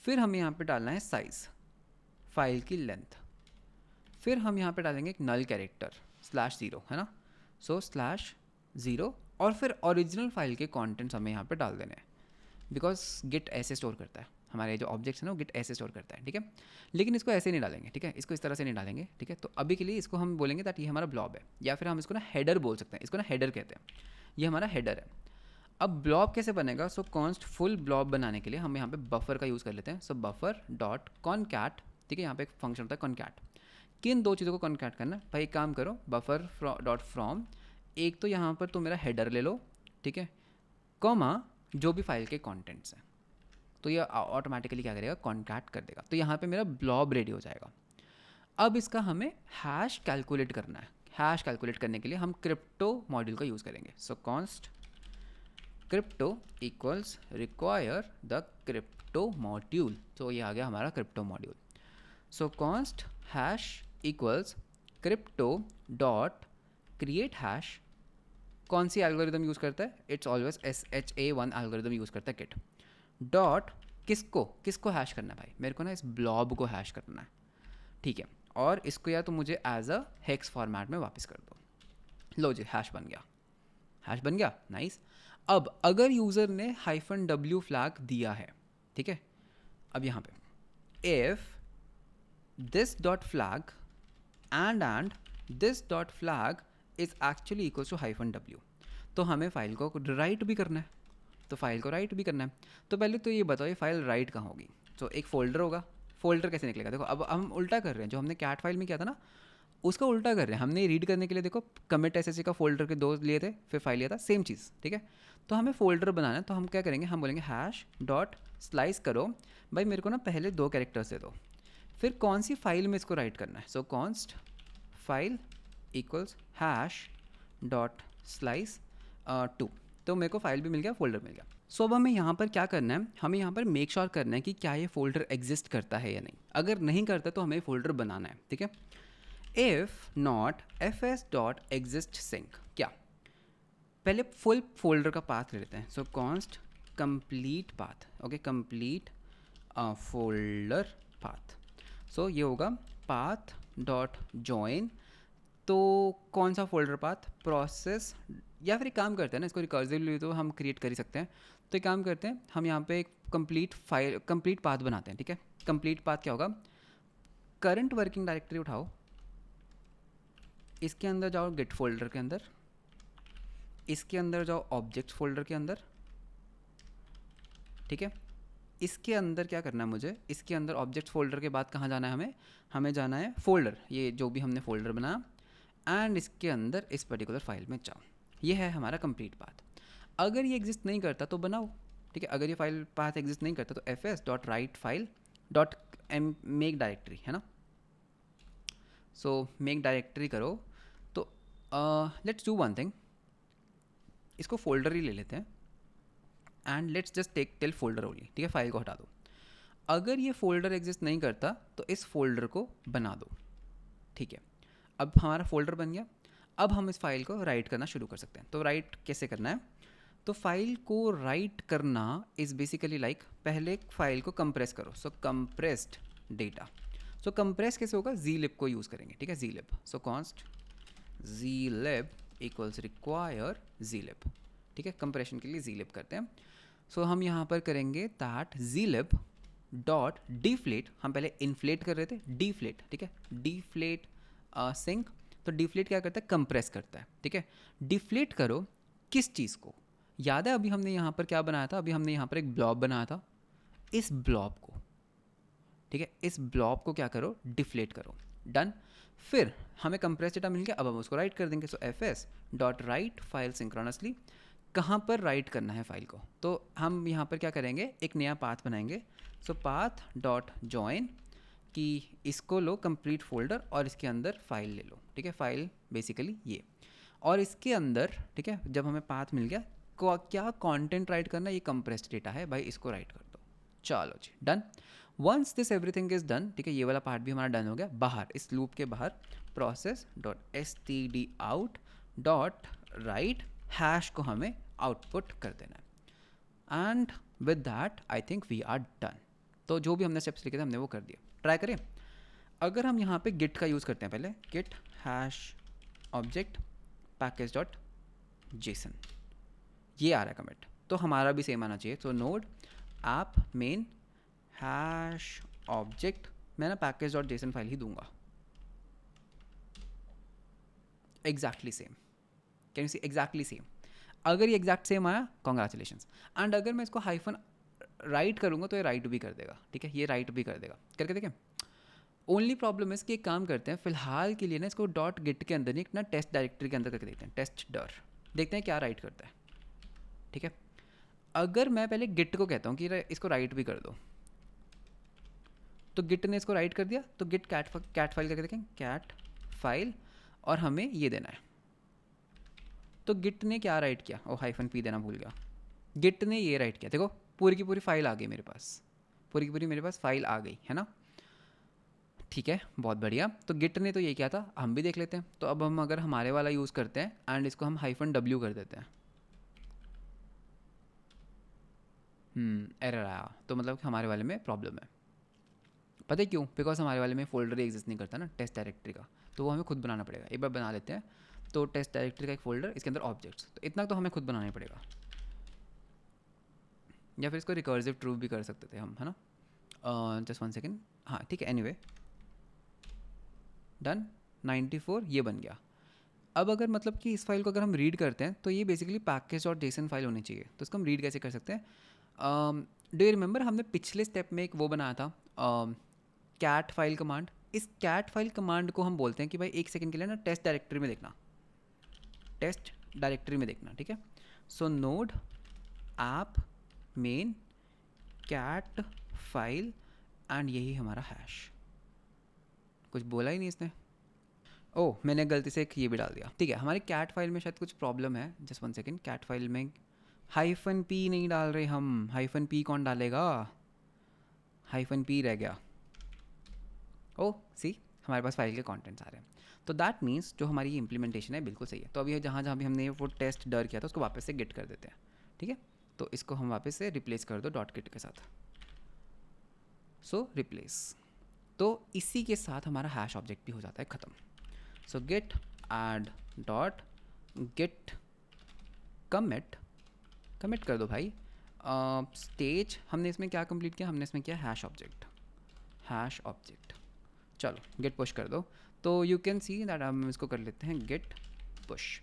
फिर हमें यहाँ पे डालना है साइज़, फाइल की लेंथ। फिर हम यहाँ पे डालेंगे एक नल कैरेक्टर /0, है ना। सो /0 और फिर ओरिजिनल फाइल के कंटेंट्स हमें यहाँ पे डाल देने हैं, बिकॉज गिट ऐसे स्टोर करता है, हमारे जो ऑब्जेक्ट्स हैं ना वो गिट ऐसे स्टोर करता है, ठीक है। लेकिन इसको ऐसे नहीं डालेंगे, ठीक है, इसको इस तरह से नहीं डालेंगे, ठीक है। तो अभी के लिए इसको हम बोलेंगे दैट ये हमारा ब्लॉब है, या फिर हम इसको ना हेडर बोल सकते हैं, इसको ना हेडर कहते हैं, ये हमारा हेडर है। अब ब्लॉब कैसे बनेगा, सो कॉन्स्ट फुल ब्लॉब बनाने के लिए हम यहाँ पे बफर का यूज़ कर लेते हैं। सो बफर डॉट कॉनकैट, ठीक है, यहाँ पे एक फंक्शन होता है कॉनकैट। किन दो चीज़ों को कॉनकैट करना है भाई, एक काम करो बफर डॉट फ्रॉम, एक तो यहाँ पर तो मेरा हेडर ले लो, ठीक है, कॉमा जो भी फाइल के कंटेंट्स हैं, तो ये ऑटोमेटिकली क्या करेगा, कॉनकैट कर देगा। तो यहाँ पे मेरा ब्लॉब रेडी हो जाएगा। अब इसका हमें हैश कैलकुलेट करना है। हैश कैलकुलेट करने के लिए हम क्रिप्टो मॉड्यूल का यूज़ करेंगे। So const crypto equals require the crypto module. तो ये आ गया हमारा क्रिप्टो मॉड्यूल। सो const hash equals crypto dot create hash. कौन सी एल्गोरिदम यूज़ करता है, it's always SHA-1 algorithm use करता है किट। डॉट किसको हैश करना है भाई, मेरे को ना इस ब्लॉब को हैश करना है, ठीक है। और इसको या तो मुझे एज अ हेक्स फॉर्मेट में वापस कर दो। लो जी हैश बन गया, हैश बन गया, नाइस। अब अगर यूज़र ने -w फ्लैग दिया है, ठीक है, अब यहाँ पे if this dot flag and this dot flag is actually equal to -w, तो हमें फाइल को राइट भी करना है, तो फाइल को राइट भी करना है। तो पहले तो ये बताओ ये फाइल राइट कहाँ होगी, तो एक फोल्डर होगा, फोल्डर कैसे निकलेगा, देखो अब हम उल्टा कर रहे हैं, जो हमने कैट फाइल में किया था ना उसका उल्टा कर रहे हैं। हमने रीड करने के लिए देखो कमिट SSH का फोल्डर के 2 लिए थे, फिर फाइल लिया था, सेम चीज़, ठीक है। तो हमें फोल्डर बनाना है, तो हम क्या करेंगे, हम बोलेंगे हैश डॉट स्लाइस करो भाई, मेरे को ना पहले 2 कैरेक्टर्स दे दो, फिर कौन सी फाइल में इसको राइट करना है। So const file equals hash dot slice 2, तो मेरे को फाइल भी मिल गया, फोल्डर मिल गया। सो अब हमें यहाँ पर क्या करना है, हमें यहाँ पर मेक श्योर करना है कि क्या ये फोल्डर एग्जिस्ट करता है या नहीं। अगर नहीं करता तो हमें फोल्डर बनाना है, ठीक है। If not fs dot exist sync, क्या पहले फुल फोल्डर का पाथ ले लेते हैं। So const complete path, okay complete folder path. So ये होगा पाथ डॉट जॉइन, तो कौन सा फोल्डर पाथ, प्रोसेस, या फिर एक काम करते हैं ना, इसको रिकर्सिवली तो हम क्रिएट कर ही सकते हैं। तो एक काम करते हैं, हम यहाँ पे एक कंप्लीट पाथ बनाते हैं, ठीक है। कंप्लीट पाथ क्या होगा, करंट वर्किंग डायरेक्टरी उठाओ, इसके अंदर जाओ गिट फोल्डर के अंदर, इसके अंदर जाओ ऑब्जेक्ट्स फोल्डर के अंदर, ठीक है। इसके अंदर क्या करना है मुझे, इसके अंदर ऑब्जेक्ट फोल्डर के बाद कहाँ जाना है हमें जाना है फोल्डर, ये जो भी हमने फोल्डर बनाया, एंड इसके अंदर इस पर्टिकुलर फाइल में जाओ। ये है हमारा कंप्लीट पाथ। अगर ये एग्जिस्ट नहीं करता तो बनाओ, ठीक है। अगर ये फाइल पाथ एग्जिस्ट नहीं करता तो fs.write_file.make डायरेक्टरी है ना। सो मेक डायरेक्टरी करो। तो लेट्स डू वन थिंग, इसको फोल्डर ही ले लेते हैं and let's just take till folder only, ठीक है। फाइल को हटा दो। अगर ये फोल्डर एग्जिस्ट नहीं करता तो इस फोल्डर को बना दो, ठीक है। अब हमारा फोल्डर बन गया। अब हम इस फाइल को राइट करना शुरू कर सकते हैं। तो राइट कैसे करना है, तो फाइल को राइट करना इज़ बेसिकली लाइक, पहले फाइल को कंप्रेस करो, सो कंप्रेस्ड डेटा। सो कंप्रेस कैसे होगा, zlib को यूज़ करेंगे, ठीक है। zlib, सो const zlib equals require zlib, ठीक है। कंप्रेशन के लिए zlib करते हैं। सो हम यहाँ पर करेंगे दैट zlib डॉट डिफ्लेट, हम पहले इन्फ्लेट कर रहे थे, डिफ्लेट, ठीक है। डिफ्लेट सिंक, तो डिफ्लेट क्या करता है, कंप्रेस करता है, ठीक है। डिफ्लेट करो किस चीज़ को, याद है अभी हमने यहाँ पर क्या बनाया था, अभी हमने यहाँ पर एक ब्लॉब बनाया था, इस ब्लॉब को, ठीक है। इस ब्लॉब को क्या करो, डिफ्लेट करो, डन। फिर हमें कंप्रेस डेटा मिल गया, अब हम उसको राइट कर देंगे। सो fs डॉट राइट फाइल सिंक्रोनसली, कहाँ पर राइट करना है फाइल को, तो हम यहाँ पर क्या करेंगे, एक नया पाथ बनाएंगे। सो पाथ डॉट जॉइन, कि इसको लो कंप्लीट फोल्डर और इसके अंदर फाइल ले लो, ठीक है। फाइल बेसिकली ये, और इसके अंदर, ठीक है, जब हमें पाथ मिल गया, क्या कंटेंट राइट करना है, ये कंप्रेस्ड डेटा है भाई, इसको राइट कर दो। चलो जी, done. Once this everything is done, ठीक है, ये वाला पार्ट भी हमारा डन हो गया। बाहर इस लूप के बाहर process dot std out dot write hash को हमें आउटपुट कर देना है, and with that I think we are done. तो जो भी हमने स्टेप्स लिखे थे हमने वो कर दिया। ट्राई करें, अगर हम यहाँ पे गिट का यूज़ करते हैं, पहले git hash object package dot JSON, ये आ रहा है कमिट, तो हमारा भी सेम आना चाहिए। तो node app main hash object, मैं ना पैकेज डॉट जेसन फाइल ही दूंगा, exactly same. Can you see, exactly same. अगर ये एग्जैक्ट सेम आया, कॉन्ग्रेचुलेशंस। एंड अगर मैं इसको हाइफन राइट करूँगा तो ये राइट भी कर देगा, ठीक है, ये राइट भी कर देगा। करके देखें। ओनली प्रॉब्लम है कि एक काम करते हैं, फिलहाल के लिए ना इसको डॉट गिट के अंदर नहीं, एक ना टेस्ट डायरेक्टरी के अंदर करके देखते हैं, टेस्ट डर, देखते हैं क्या राइट करता है, ठीक है। अगर मैं पहले गिट को कहता हूँ कि इसको राइट भी कर दो, तो गिट ने इसको राइट कर दिया, तो गिट कैट फाइल करके देखें, कैट फाइल, और हमें ये देना है। तो गिट ने क्या राइट किया, ओ हाइफन पी देना भूल गया, गिट ने ये राइट किया, देखो पूरी की पूरी फाइल आ गई मेरे पास, पूरी की पूरी मेरे पास फाइल आ गई है ना, ठीक है, बहुत बढ़िया। तो गिट ने तो ये किया था, हम भी देख लेते हैं। तो अब हम अगर हमारे वाला यूज़ करते हैं एंड इसको हम हाइफन w कर देते हैं, एरर आया, तो मतलब कि हमारे वाले में प्रॉब्लम है। पता है क्यों, बिकॉज हमारे वाले में फोल्डर ही एग्जिस्ट नहीं करता ना टेस्ट डायरेक्टरी का, तो वो हमें खुद बनाना पड़ेगा। एक बार बना लेते हैं। तो टेस्ट डायरेक्टरी का एक फोल्डर, इसके अंदर ऑब्जेक्ट्स, तो इतना तो हमें खुद बनाना ही पड़ेगा, या फिर इसको रिकर्सिव ट्रू भी कर सकते थे हम, है ना। जस्ट 1 सेकेंड, हाँ ठीक है, एनीवे डन। 94 ये बन गया। अब अगर मतलब कि इस फाइल को अगर हम रीड करते हैं तो ये basically package dot JSON file होनी चाहिए। तो इसको हम रीड कैसे कर सकते हैं, डू यू रिमेंबर हमने पिछले स्टेप में एक वो बनाया था, कैट फाइल कमांड। इस कैट फाइल कमांड को हम बोलते हैं कि भाई एक सेकंड के लिए ना टेस्ट डायरेक्टरी में देखना, टेस्ट डायरेक्टरी में देखना, ठीक है। So node app main cat file, and यही हमारा हैश। कुछ बोला ही नहीं इसने, ओह मैंने गलती से एक ये भी डाल दिया, ठीक है। हमारी कैट फाइल में शायद कुछ प्रॉब्लम है, जस्ट 1 सेकेंड। कैट फाइल में हाइफन पी नहीं डाल रहे हम, हाइफन पी कौन डालेगा, हाइफन पी रह गया। ओह सी, हमारे पास फाइल के कंटेंट्स आ रहे हैं, तो दैट मीन्स जो हमारी इम्प्लीमेंटेशन है बिल्कुल सही है। तो अभी जहाँ जहाँ भी हमने वो टेस्ट डर किया था उसको वापस से गिट कर देते हैं, ठीक है। तो इसको हम वापस से रिप्लेस कर दो डॉट गिट के साथ, सो रिप्लेस। तो इसी के साथ हमारा हैश ऑब्जेक्ट भी हो जाता है ख़त्म। So git add dot git commit, commit कर दो भाई, स्टेज हमने इसमें क्या कंप्लीट किया, हमने इसमें किया हैश ऑब्जेक्ट, हैश ऑब्जेक्ट। चलो गेट पुश कर दो, तो यू कैन सी दैट हम इसको कर लेते हैं गेट पुश।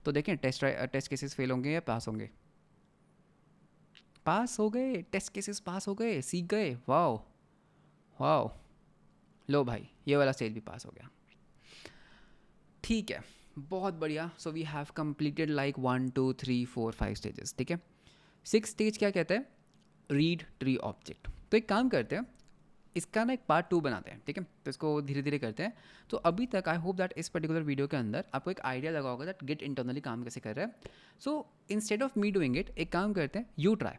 तो देखें टेस्ट केसेस फेल होंगे या पास होंगे, पास हो गए, टेस्ट केसेस पास हो गए, सीख गए, वाओ वाओ। लो भाई ये वाला स्टेज भी पास हो गया, ठीक है, बहुत बढ़िया। So we have completed like 1 2 3 4 5 stages, ठीक है। 6 स्टेज क्या कहता है, रीड ट्री ऑब्जेक्ट। तो एक काम करते हैं, इसका ना एक पार्ट 2 बनाते हैं, ठीक है, तो इसको धीरे धीरे करते हैं। तो अभी तक आई होप दैट इस पर्टिकुलर वीडियो के अंदर आपको एक आइडिया लगा होगा दैट गिट इंटरनली काम कैसे कर रहा है। So instead of me doing it, एक काम करते हैं, यू ट्राई।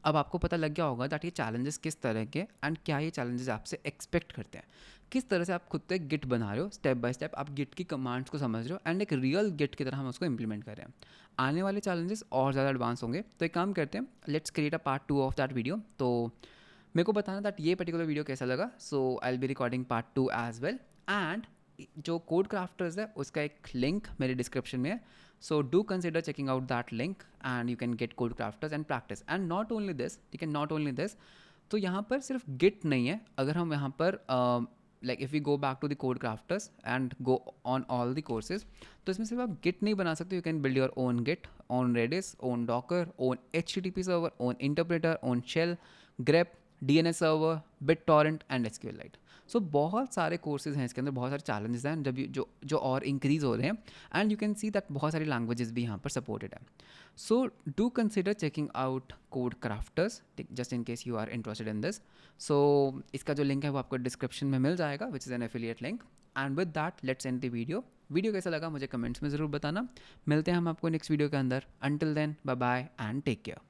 अब आपको पता लग गया होगा दैट ये चैलेंजेस किस तरह के एंड क्या ये चैलेंजेस आपसे एक्सपेक्ट करते हैं, किस तरह से आप खुद से गिट बना रहे हो, स्टेप बाय स्टेप आप गिट की कमांड्स को समझ रहे हो एंड एक रियल गिट की तरह हम उसको इंप्लीमेंट कर रहे हैं। आने वाले चैलेंजेस और ज़्यादा एडवांस होंगे, तो एक काम करते हैं, let's create a part 2 of that video. तो मेरे को बताना दैट ये पर्टिकुलर वीडियो कैसा लगा। So I will be recording part 2 as well, and जो कोड क्राफ्टर्स है उसका एक लिंक मेरे डिस्क्रिप्शन में है। So do consider checking out that link and you can get Code crafters and practice. And not only this, ठीक है, not only this, तो यहाँ पर सिर्फ गिट नहीं है, अगर हम यहाँ पर like if we go back to the code crafters and go on all the courses, तो इसमें सिर्फ आप गिट नहीं बना सकते, you can build your own git, own Redis, own Docker, own HTTP server, own interpreter, own shell, grep, DNS server, BitTorrent and SQLite। सो बहुत सारे कोर्सेज हैं इसके अंदर, बहुत सारे चैलेंजेस हैं जब जो जो और इंक्रीज हो रहे हैं, and you can see that बहुत सारी लैंग्वेजेस भी यहाँ पर सपोर्टेड है। So do consider checking out Code Crafters just in case you are interested in this. So इसका जो लिंक है वो आपको डिस्क्रिप्शन में मिल जाएगा, विच is an affiliate link. And with that let's end the video कैसा लगा मुझे कमेंट्स में ज़रूर बताना। मिलते हैं हम आपको नेक्स्ट वीडियो के अंदर। Until then bye bye and take care.